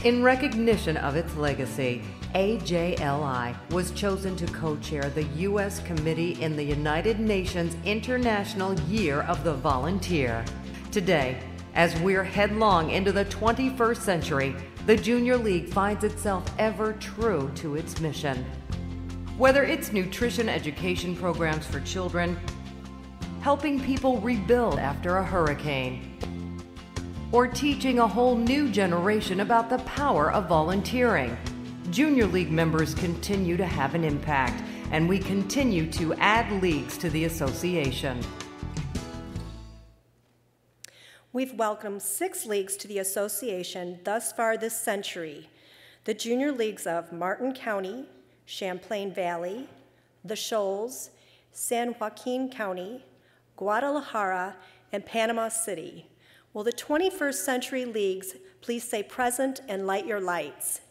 Speaker 11: In recognition of its legacy, AJLI was chosen to co-chair the U.S. Committee in the United Nations International Year of the Volunteer. Today, as we're headlong into the 21st century, the Junior League finds itself ever true to its mission. Whether it's nutrition education programs for children, helping people rebuild after a hurricane, or teaching a whole new generation about the power of volunteering, Junior League members continue to have an impact, and we continue to add leagues to the association.
Speaker 10: We've welcomed 6 leagues to the association thus far this century. The junior leagues of Martin County, Champlain Valley, the Shoals, San Joaquin County, Guadalajara, and Panama City. Will the 21st century leagues please say present and light your lights?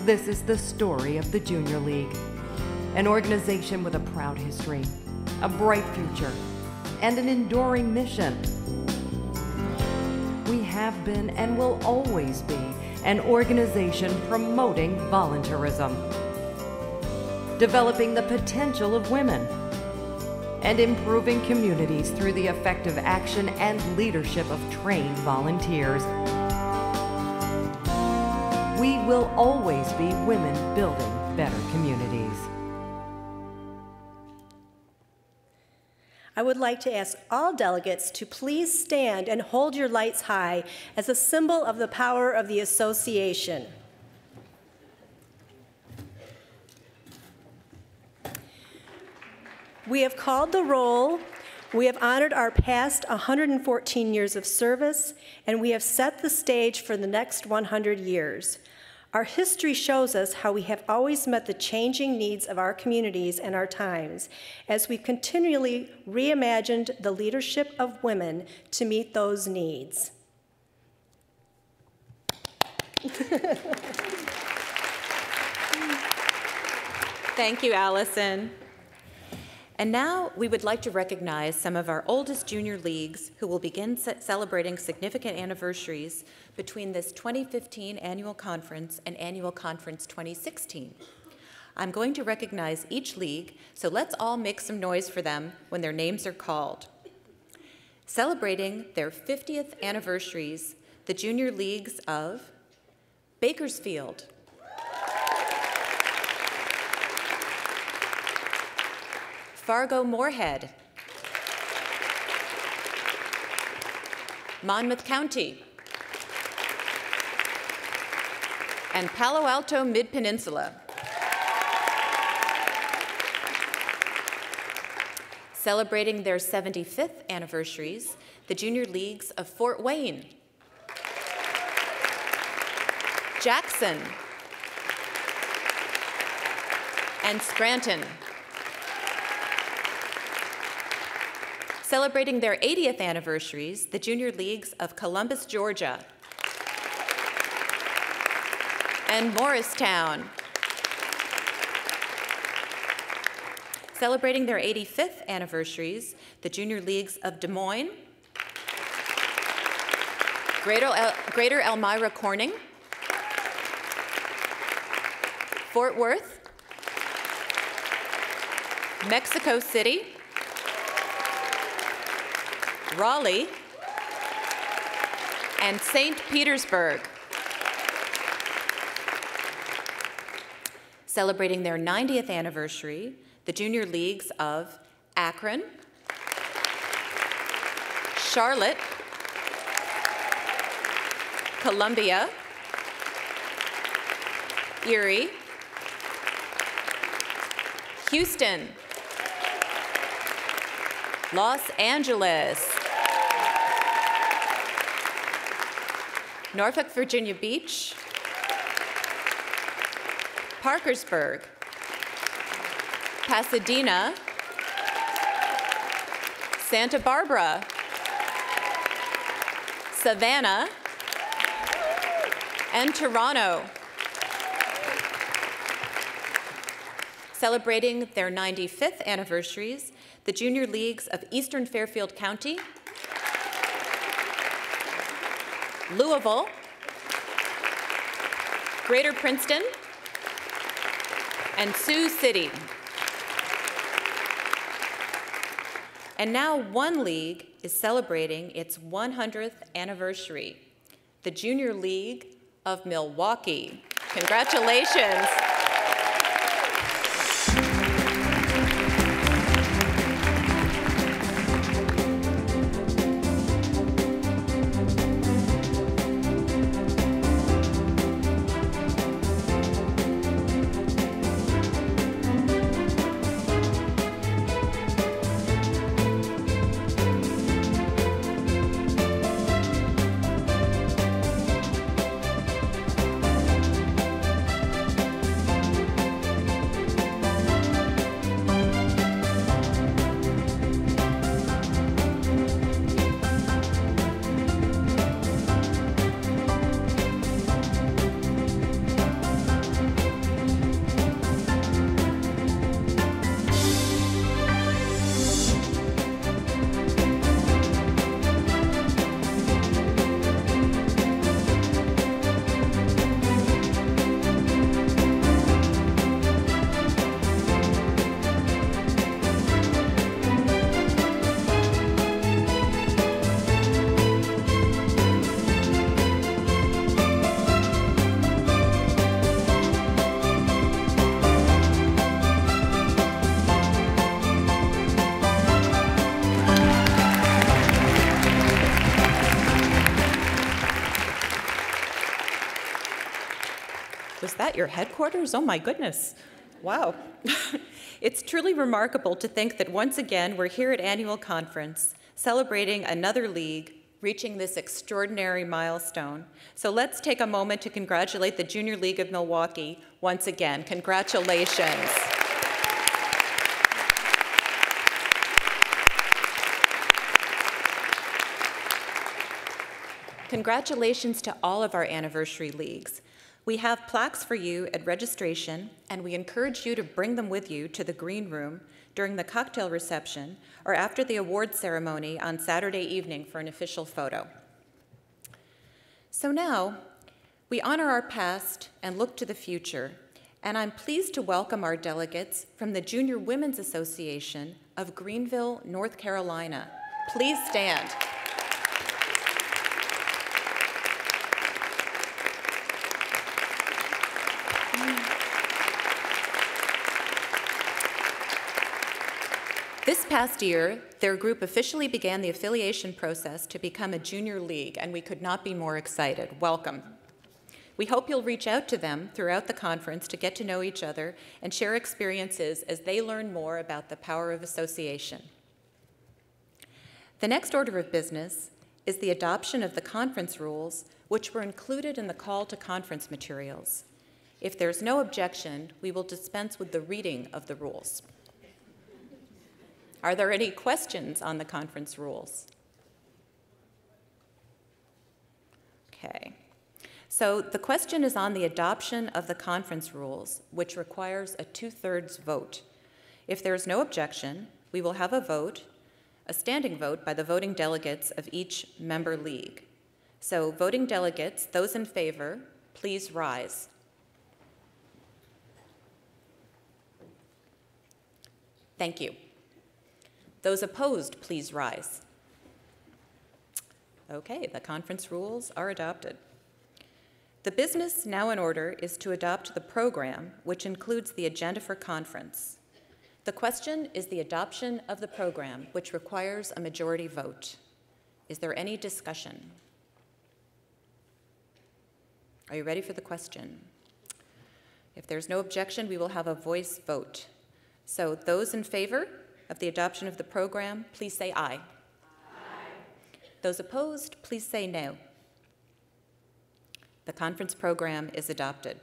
Speaker 11: This is the story of the Junior League, an organization with a proud history, a bright future, and an enduring mission. We have been and will always be an organization promoting volunteerism, developing the potential of women, and improving communities through the effective action and leadership of trained volunteers. We will always be women building better communities.
Speaker 10: I would like to ask all delegates to please stand and hold your lights high as a symbol of the power of the association. We have called the roll, we have honored our past 114 years of service, and we have set the stage for the next 100 years. Our history shows us how we have always met the changing needs of our communities and our times, as we've continually reimagined the leadership of women to meet those needs.
Speaker 1: Thank you, Allison. And now we would like to recognize some of our oldest junior leagues who will begin celebrating significant anniversaries between this 2015 annual conference and annual conference 2016. I'm going to recognize each league, so let's all make some noise for them when their names are called. Celebrating their 50th anniversaries, the junior leagues of Bakersfield, Fargo-Moorhead, Monmouth County, and Palo Alto Mid-Peninsula. Celebrating their 75th anniversaries, the junior leagues of Fort Wayne, Jackson, and Scranton. Celebrating their 80th anniversaries, the junior leagues of Columbus, Georgia, and Morristown. Celebrating their 85th anniversaries, the junior leagues of Des Moines, Greater Elmira Corning, Fort Worth, Mexico City, Raleigh, and St. Petersburg. Celebrating their 90th anniversary, the junior leagues of Akron, Charlotte, Columbia, Erie, Houston, Los Angeles, Norfolk, Virginia Beach, Parkersburg, Pasadena, Santa Barbara, Savannah, and Toronto. Celebrating their 95th anniversaries, the junior leagues of Eastern Fairfield County, Louisville, Greater Princeton, and Sioux City. And now one league is celebrating its 100th anniversary, the Junior League of Milwaukee. Congratulations. Was that your headquarters? Oh my goodness. Wow. It's truly remarkable to think that once again we're here at Annual Conference celebrating another league reaching this extraordinary milestone. So let's take a moment to congratulate the Junior League of Milwaukee once again. Congratulations. Congratulations to all of our anniversary leagues. We have plaques for you at registration, and we encourage you to bring them with you to the green room during the cocktail reception or after the award ceremony on Saturday evening for an official photo. So now, we honor our past and look to the future And I'm pleased to welcome our delegates from the Junior Women's Association of Greenville, North Carolina. Please stand. This past year, their group officially began the affiliation process to become a junior league, and we could not be more excited. Welcome. We hope you'll reach out to them throughout the conference to get to know each other and share experiences as they learn more about the power of association. The next order of business is the adoption of the conference rules, which were included in the call to conference materials. If there's no objection, we will dispense with the reading of the rules. Are there any questions on the conference rules? Okay. So the question is on the adoption of the conference rules, which requires a 2/3 vote. If there is no objection, we will have a vote, a standing vote by the voting delegates of each member league. So voting delegates, those in favor, please rise. Thank you. Those opposed, please rise. Okay, the conference rules are adopted. The business now in order is to adopt the program, which includes the agenda for conference. The question is the adoption of the program, which requires a majority vote. Is there any discussion? Are you ready for the question? If there's no objection, we will have a voice vote. So those in favor of the adoption of the program, please say aye. Aye. Those opposed, please say no. The conference program is adopted.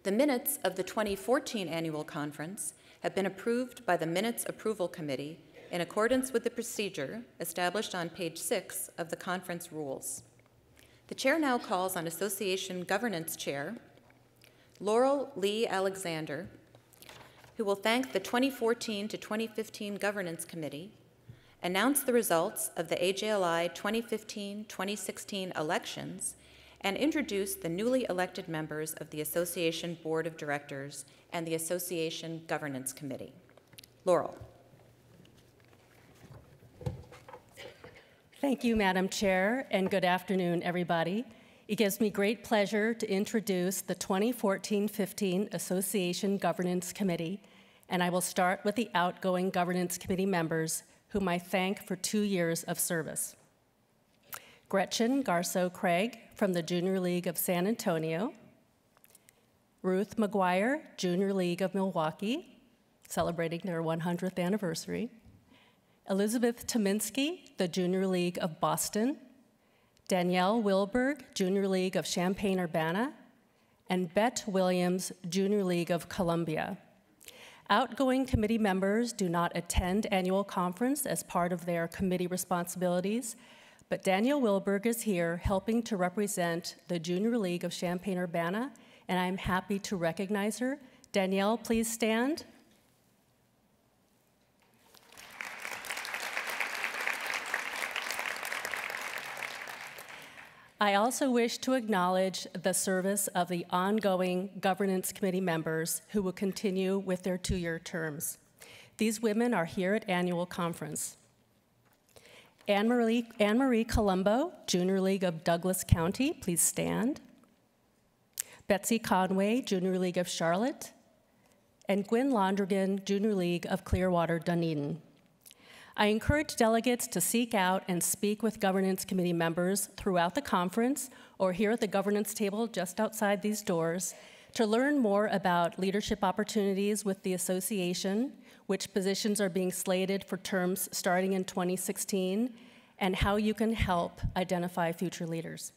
Speaker 1: The minutes of the 2014 annual conference have been approved by the Minutes Approval Committee in accordance with the procedure established on page 6 of the conference rules. The chair now calls on Association Governance Chair Laurel Lee Alexander, who will thank the 2014 to 2015 Governance Committee, announce the results of the AJLI 2015-2016 elections, and introduce the newly elected members of the Association Board of Directors and the Association Governance Committee. Laurel.
Speaker 12: Thank you, Madam Chair, and good afternoon, everybody. It gives me great pleasure to introduce the 2014-15 Association Governance Committee, and I will start with the outgoing Governance Committee members, whom I thank for 2 years of service. Gretchen Garceau-Craig from the Junior League of San Antonio, Ruth McGuire, Junior League of Milwaukee, celebrating their 100th anniversary, Elizabeth Tominski, the Junior League of Boston, Danielle Wilberg, Junior League of Champaign-Urbana, and Bette Williams, Junior League of Columbia. Outgoing committee members do not attend annual conference as part of their committee responsibilities, but Danielle Wilberg is here helping to represent the Junior League of Champaign-Urbana, and I'm happy to recognize her. Danielle, please stand. I also wish to acknowledge the service of the ongoing Governance Committee members who will continue with their 2-year terms. These women are here at annual conference. Anne Marie Colombo, Junior League of Douglas County, please stand. Betsy Conway, Junior League of Charlotte, and Gwen Londrigan, Junior League of Clearwater, Dunedin. I encourage delegates to seek out and speak with Governance Committee members throughout the conference or here at the governance table just outside these doors to learn more about leadership opportunities with the association, which positions are being slated for terms starting in 2016, and how you can help identify future leaders.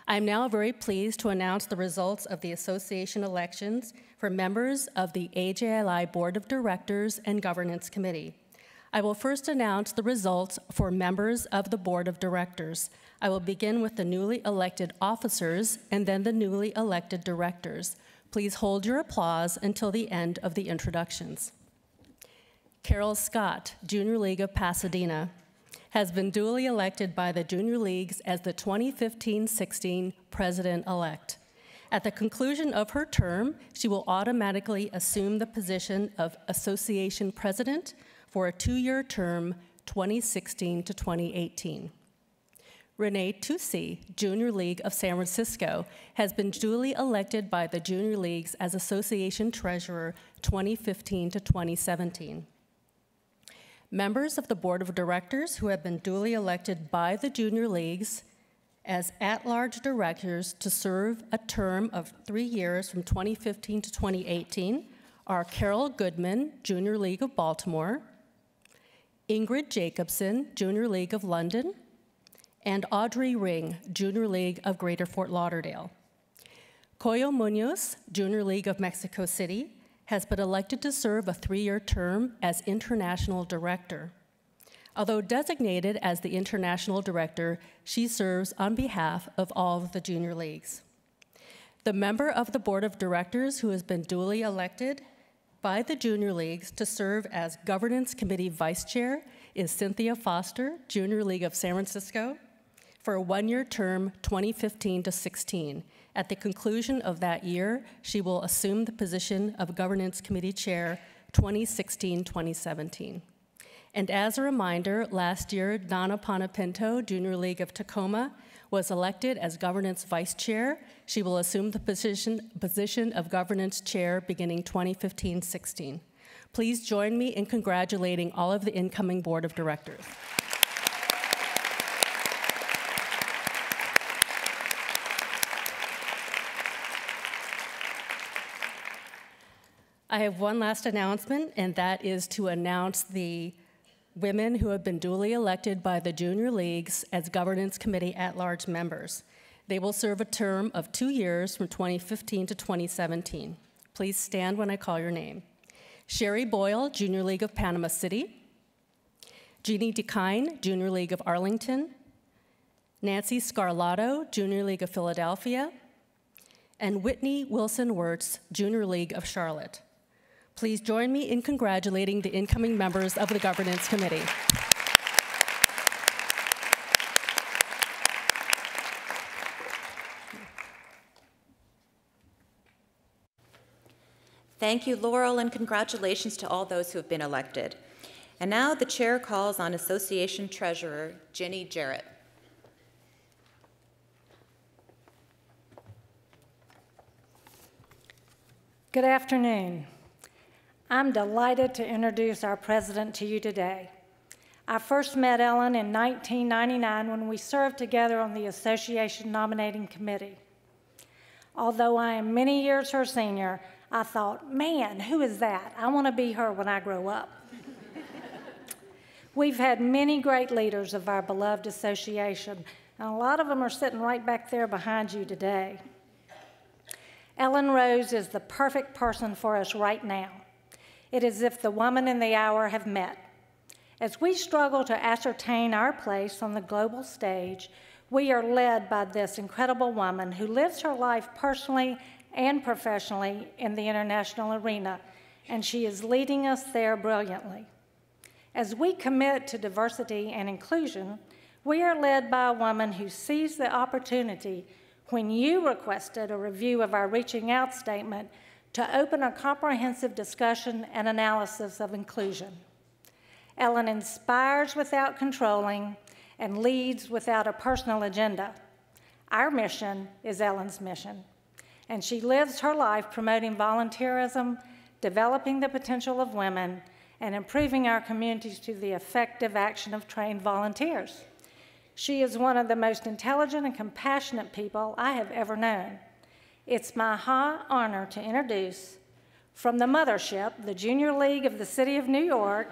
Speaker 12: I am now very pleased to announce the results of the association elections for members of the AJLI Board of Directors and Governance Committee. I will first announce the results for members of the Board of Directors. I will begin with the newly elected officers and then the newly elected directors. Please hold your applause until the end of the introductions. Carol Scott, Junior League of Pasadena, has been duly elected by the Junior Leagues as the 2015-16 President-elect. At the conclusion of her term, she will automatically assume the position of Association President for a 2-year term, 2016 to 2018. Renee Tusi, Junior League of San Francisco, has been duly elected by the Junior Leagues as Association Treasurer 2015 to 2017. Members of the Board of Directors who have been duly elected by the Junior Leagues as at-large directors to serve a term of 3 years from 2015 to 2018 are Carol Goodman, Junior League of Baltimore, Ingrid Jacobson, Junior League of London, and Audrey Ring, Junior League of Greater Fort Lauderdale. Coyo Munoz, Junior League of Mexico City, has been elected to serve a 3-year term as International Director. Although designated as the International Director, she serves on behalf of all of the Junior Leagues. The member of the Board of Directors who has been duly elected by the Junior Leagues to serve as Governance Committee Vice Chair is Cynthia Foster, Junior League of San Francisco, for a 1-year term, 2015 to 16. At the conclusion of that year, she will assume the position of Governance Committee Chair 2016-2017. And as a reminder, last year, Donna Panapinto, Junior League of Tacoma, was elected as Governance Vice Chair. She will assume the position of Governance Chair beginning 2015-16. Please join me in congratulating all of the incoming Board of Directors. I have one last announcement, and that is to announce the women who have been duly elected by the Junior Leagues as Governance Committee at-large members. They will serve a term of 2 years from 2015 to 2017. Please stand when I call your name. Sherry Boyle, Junior League of Panama City. Jeannie DeKine, Junior League of Arlington. Nancy Scarlato, Junior League of Philadelphia. And Whitney Wilson-Wirtz, Junior League of Charlotte. Please join me in congratulating the incoming members of the Governance Committee.
Speaker 1: Thank you, Laurel, and congratulations to all those who have been elected. And now the chair calls on Association Treasurer Ginny Jarrett.
Speaker 13: Good afternoon. I'm delighted to introduce our president to you today. I first met Ellen in 1999 when we served together on the association nominating committee. Although I am many years her senior, I thought, man, who is that? I want to be her when I grow up. We've had many great leaders of our beloved association, and a lot of them are sitting right back there behind you today. Ellen Rose is the perfect person for us right now. It is as if the woman and the hour have met. As we struggle to ascertain our place on the global stage, we are led by this incredible woman who lives her life personally and professionally in the international arena, and she is leading us there brilliantly. As we commit to diversity and inclusion, we are led by a woman who sees the opportunity when you requested a review of our Reaching Out statement to open a comprehensive discussion and analysis of inclusion. Ellen inspires without controlling and leads without a personal agenda. Our mission is Ellen's mission, and she lives her life promoting volunteerism, developing the potential of women, and improving our communities through the effective action of trained volunteers. She is one of the most intelligent and compassionate people I have ever known. It's my high honor to introduce, from the mothership, the Junior League of the City of New York,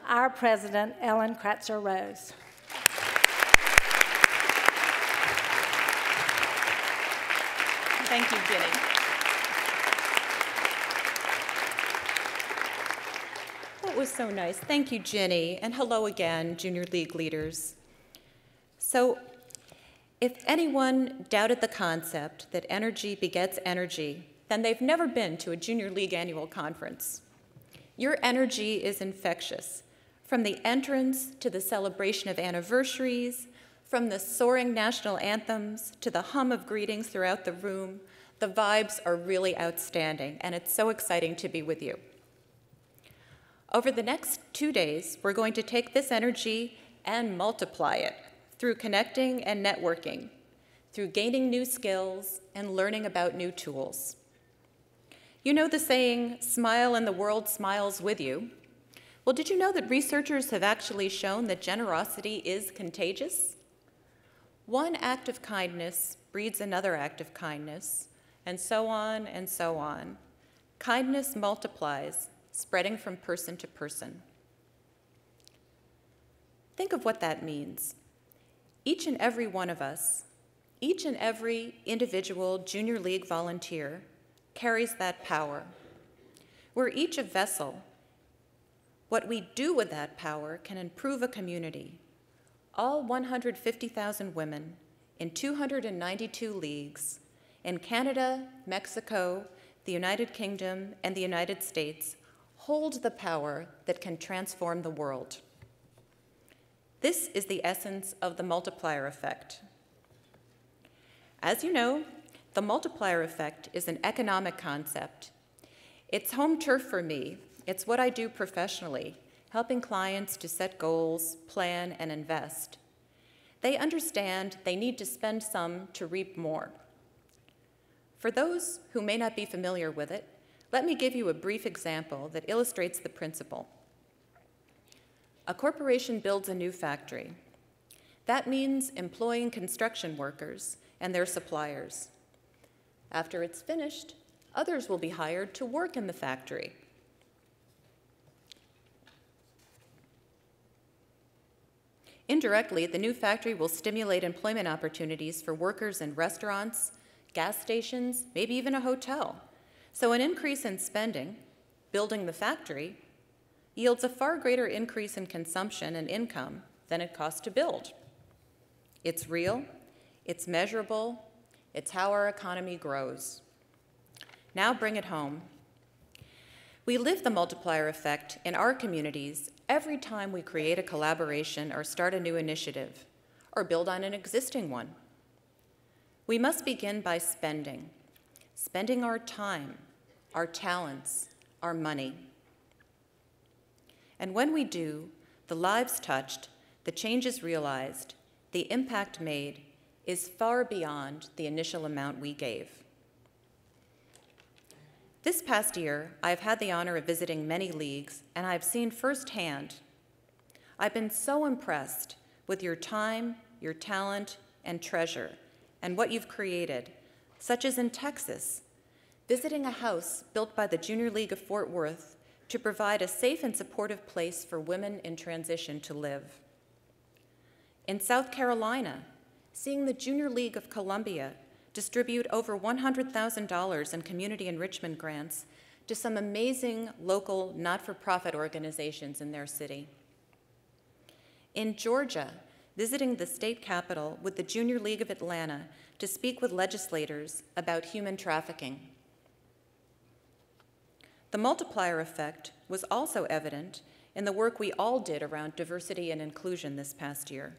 Speaker 13: our president, Ellen Kratzer Rose.
Speaker 1: Thank you, Ginny. That was so nice. Thank you, Ginny. And hello again, Junior League leaders. So, if anyone doubted the concept that energy begets energy, then they've never been to a Junior League annual conference. Your energy is infectious, from the entrance to the celebration of anniversaries, From the soaring national anthems to the hum of greetings throughout the room, the vibes are really outstanding, and it's so exciting to be with you. Over the next 2 days, we're going to take this energy and multiply it through connecting and networking, through gaining new skills and learning about new tools. You know the saying, smile and the world smiles with you. Well, did you know that researchers have actually shown that generosity is contagious? One act of kindness breeds another act of kindness, and so on and so on. Kindness multiplies, spreading from person to person. Think of what that means. Each and every one of us, each and every individual Junior League volunteer carries that power. We're each a vessel. What we do with that power can improve a community. All 150,000 women in 292 leagues in Canada, Mexico, the United Kingdom, and the United States hold the power that can transform the world. This is the essence of the multiplier effect. As you know, the multiplier effect is an economic concept. It's home turf for me. It's what I do professionally, helping clients to set goals, plan, and invest. They understand they need to spend some to reap more. For those who may not be familiar with it, let me give you a brief example that illustrates the principle. A corporation builds a new factory. That means employing construction workers and their suppliers. After it's finished, others will be hired to work in the factory. Indirectly, the new factory will stimulate employment opportunities for workers in restaurants, gas stations, maybe even a hotel. So an increase in spending, building the factory, yields a far greater increase in consumption and income than it costs to build. It's real, it's measurable, it's how our economy grows. Now bring it home. We live the multiplier effect in our communities every time we create a collaboration or start a new initiative or build on an existing one. We must begin by spending our time, our talents, our money. And when we do, the lives touched, the changes realized, the impact made is far beyond the initial amount we gave. This past year, I've had the honor of visiting many leagues, and I've seen firsthand. I've been so impressed with your time, your talent, and treasure, and what you've created, such as in Texas, visiting a house built by the Junior League of Fort Worth to provide a safe and supportive place for women in transition to live. In South Carolina, seeing the Junior League of Columbia distribute over $100,000 in community enrichment grants to some amazing local not-for-profit organizations in their city. In Georgia, visiting the state capitol with the Junior League of Atlanta to speak with legislators about human trafficking. The multiplier effect was also evident in the work we all did around diversity and inclusion this past year.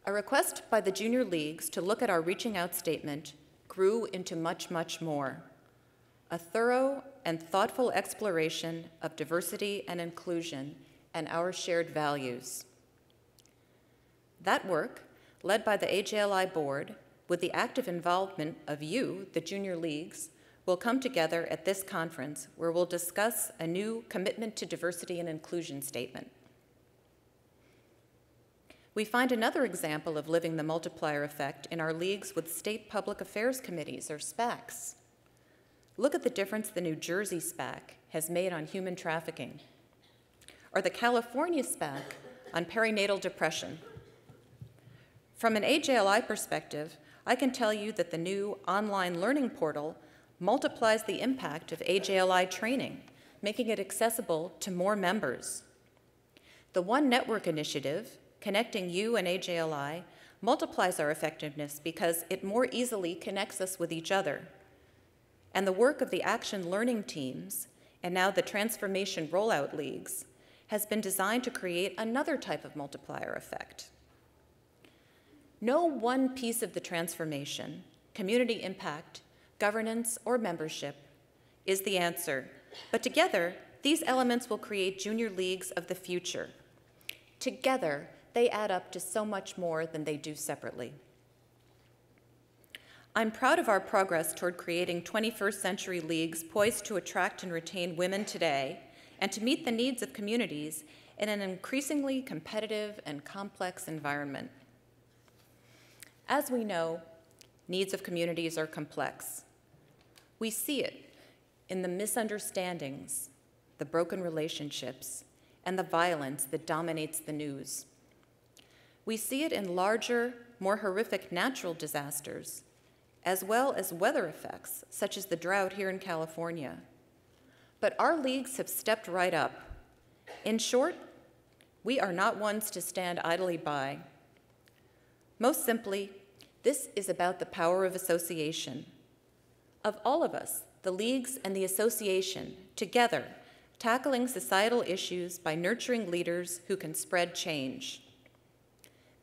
Speaker 1: A request by the junior leagues to look at our Reaching Out statement grew into much, much more. A thorough and thoughtful exploration of diversity and inclusion and our shared values. That work, led by the AJLI board, with the active involvement of you, the junior leagues, will come together at this conference where we'll discuss a new commitment to diversity and inclusion statement. We find another example of living the multiplier effect in our leagues with state public affairs committees, or SPACs. Look at the difference the New Jersey SPAC has made on human trafficking, or the California SPAC on perinatal depression. From an AJLI perspective, I can tell you that the new online learning portal multiplies the impact of AJLI training, making it accessible to more members. The One Network initiative, connecting you and AJLI, multiplies our effectiveness because it more easily connects us with each other. And the work of the Action Learning teams, and now the Transformation Rollout Leagues, has been designed to create another type of multiplier effect. No one piece of the transformation, community impact, governance, or membership is the answer, but together, these elements will create junior leagues of the future. Together, they add up to so much more than they do separately. I'm proud of our progress toward creating 21st century leagues poised to attract and retain women today and to meet the needs of communities in an increasingly competitive and complex environment. As we know, needs of communities are complex. We see it in the misunderstandings, the broken relationships, and the violence that dominates the news. We see it in larger, more horrific natural disasters, as well as weather effects, such as the drought here in California. But our leagues have stepped right up. In short, we are not ones to stand idly by. Most simply, this is about the power of association, of all of us, the leagues and the association, together, tackling societal issues by nurturing leaders who can spread change.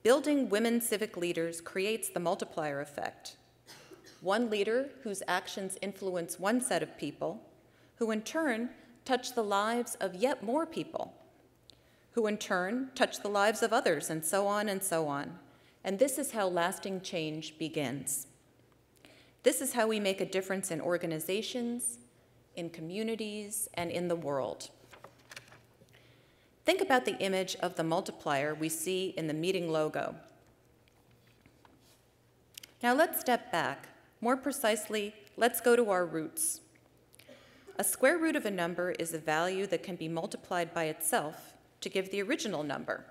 Speaker 1: Building women civic leaders creates the multiplier effect. One leader whose actions influence one set of people, who in turn touch the lives of yet more people, who in turn touch the lives of others, and so on and so on. And this is how lasting change begins. This is how we make a difference in organizations, in communities, and in the world. Think about the image of the multiplier we see in the meeting logo. Now let's step back. More precisely, let's go to our roots. A square root of a number is a value that can be multiplied by itself to give the original number.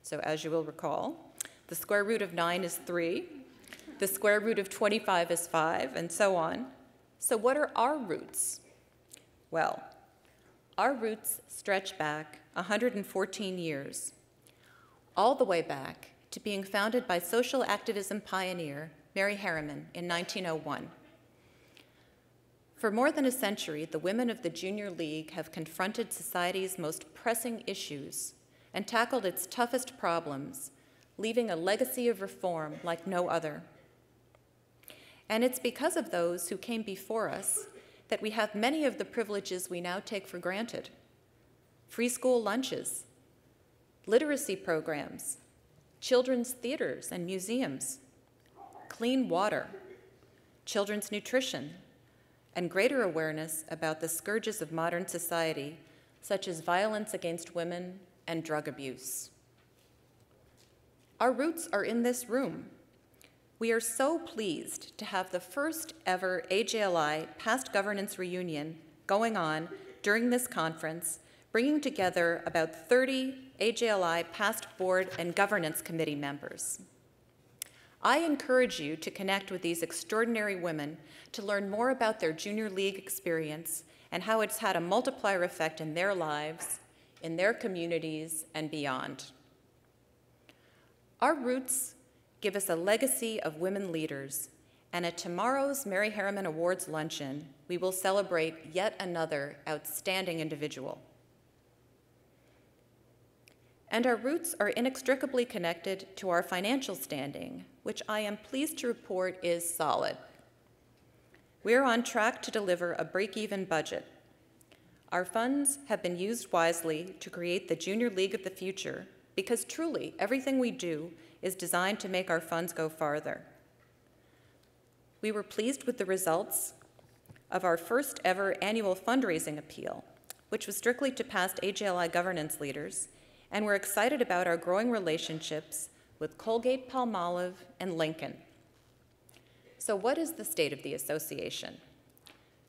Speaker 1: So as you will recall, the square root of 9 is 3, the square root of 25 is 5, and so on. So what are our roots? Well, our roots stretch back 114 years, all the way back to being founded by social activism pioneer Mary Harriman in 1901. For more than a century, the women of the Junior League have confronted society's most pressing issues and tackled its toughest problems, leaving a legacy of reform like no other. And it's because of those who came before us that we have many of the privileges we now take for granted. Free school lunches, literacy programs, children's theaters and museums, clean water, children's nutrition, and greater awareness about the scourges of modern society, such as violence against women and drug abuse. Our roots are in this room. We are so pleased to have the first ever AJLI past governance reunion going on during this conference, bringing together about 30 AJLI past board and governance committee members. I encourage you to connect with these extraordinary women to learn more about their Junior League experience and how it's had a multiplier effect in their lives, in their communities, and beyond. Our roots give us a legacy of women leaders, and at tomorrow's Mary Harriman Awards luncheon, we will celebrate yet another outstanding individual. And our roots are inextricably connected to our financial standing, which I am pleased to report is solid. We are on track to deliver a break-even budget. Our funds have been used wisely to create the Junior League of the future, because truly, everything we do is designed to make our funds go farther. We were pleased with the results of our first ever annual fundraising appeal, which was strictly to past AJLI governance leaders, and we're excited about our growing relationships with Colgate-Palmolive and Lincoln. So what is the state of the association?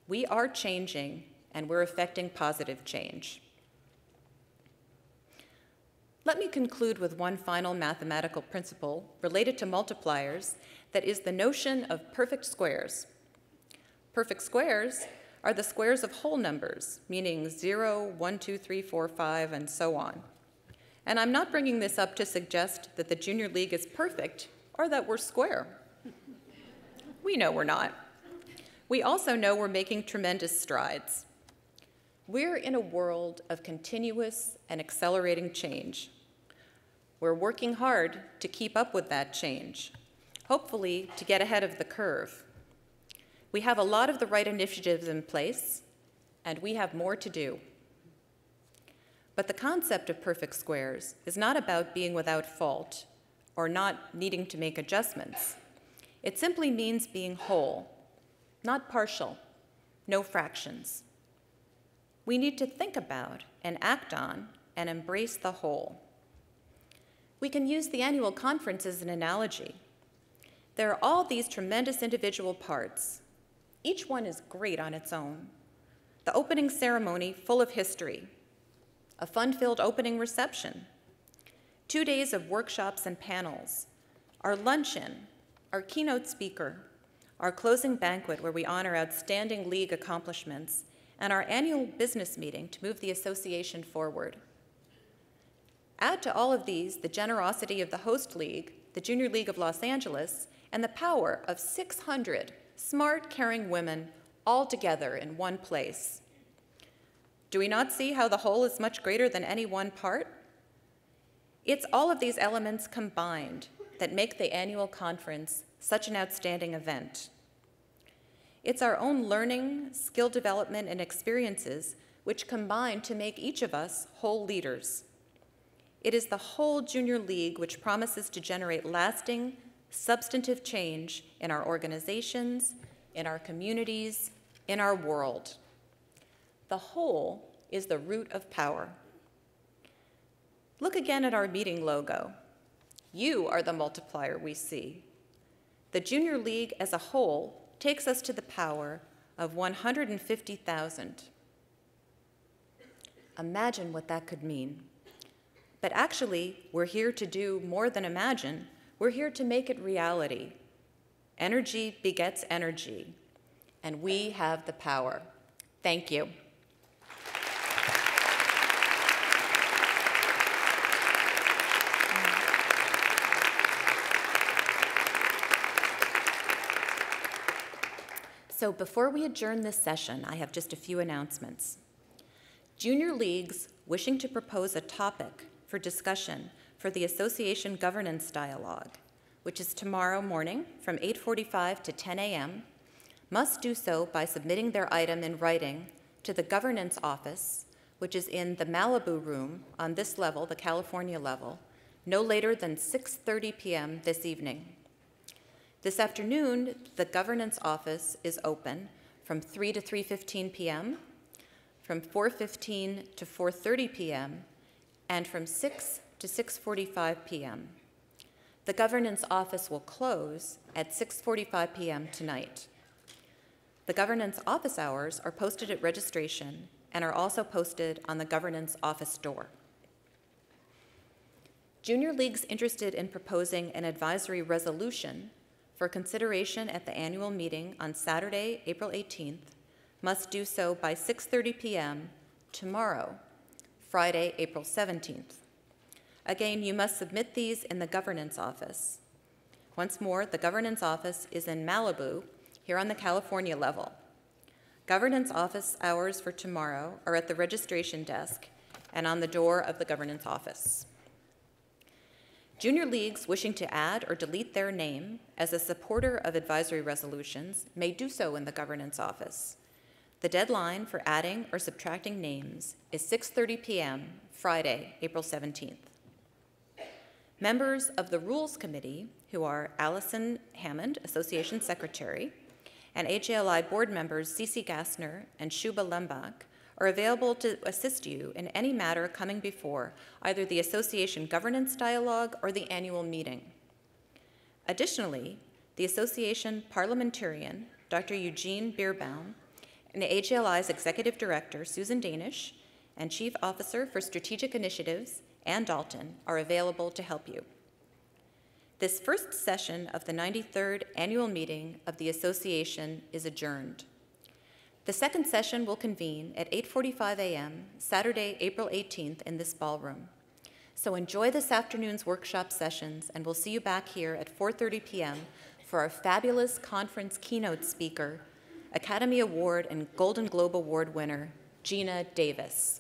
Speaker 1: We are changing, and we're effecting positive change. Let me conclude with one final mathematical principle related to multipliers that is the notion of perfect squares. Perfect squares are the squares of whole numbers, meaning 0, 1, 2, 3, 4, 5, and so on. And I'm not bringing this up to suggest that the Junior League is perfect or that we're square. We know we're not. We also know we're making tremendous strides. We're in a world of continuous and accelerating change. We're working hard to keep up with that change, hopefully to get ahead of the curve. We have a lot of the right initiatives in place, and we have more to do. But the concept of perfect squares is not about being without fault or not needing to make adjustments. It simply means being whole, not partial, no fractions. We need to think about and act on and embrace the whole. We can use the annual conference as an analogy. There are all these tremendous individual parts. Each one is great on its own. The opening ceremony full of history, a fun-filled opening reception, 2 days of workshops and panels, our luncheon, our keynote speaker, our closing banquet where we honor outstanding league accomplishments, and our annual business meeting to move the association forward. Add to all of these the generosity of the host league, the Junior League of Los Angeles, and the power of 600 smart, caring women all together in one place. Do we not see how the whole is much greater than any one part? It's all of these elements combined that make the annual conference such an outstanding event. It's our own learning, skill development, and experiences which combine to make each of us whole leaders. It is the whole Junior League which promises to generate lasting, substantive change in our organizations, in our communities, in our world. The whole is the root of power. Look again at our meeting logo. You are the multiplier we see. The Junior League as a whole takes us to the power of 150,000. Imagine what that could mean. But actually, we're here to do more than imagine. We're here to make it reality. Energy begets energy, and we have the power. Thank you. So before we adjourn this session, I have just a few announcements. Junior leagues wishing to propose a topic for discussion for the Association Governance Dialogue, which is tomorrow morning from 8:45 to 10 a.m., must do so by submitting their item in writing to the Governance Office, which is in the Malibu room on this level, the California level, no later than 6:30 p.m. this evening. This afternoon, the Governance Office is open from 3 to 3:15 p.m., from 4:15 to 4:30 p.m., and from 6 to 6:45 p.m. The Governance Office will close at 6:45 p.m. tonight. The Governance Office hours are posted at registration and are also posted on the Governance Office door. Junior leagues interested in proposing an advisory resolution for consideration at the annual meeting on Saturday, April 18th, must do so by 6:30 p.m. tomorrow, Friday, April 17th. Again, you must submit these in the Governance Office. Once more, the Governance Office is in Malibu, here on the California level. Governance Office hours for tomorrow are at the registration desk and on the door of the Governance Office. Junior leagues wishing to add or delete their name as a supporter of advisory resolutions may do so in the Governance Office. The deadline for adding or subtracting names is 6:30 p.m. Friday, April 17th. Members of the Rules Committee, who are Allison Hammond, Association Secretary, and AJLI board members Cece Gassner and Shuba Lembach, are available to assist you in any matter coming before either the Association Governance Dialogue or the annual meeting. Additionally, the Association parliamentarian, Dr. Eugene Bierbaum, and AJLI's Executive Director, Susan Danish, and Chief Officer for Strategic Initiatives, Ann Dalton, are available to help you. This first session of the 93rd Annual Meeting of the Association is adjourned. The second session will convene at 8:45 a.m., Saturday, April 18th, in this ballroom. So enjoy this afternoon's workshop sessions, and we'll see you back here at 4:30 p.m. for our fabulous conference keynote speaker, Academy Award and Golden Globe Award winner, Gina Davis.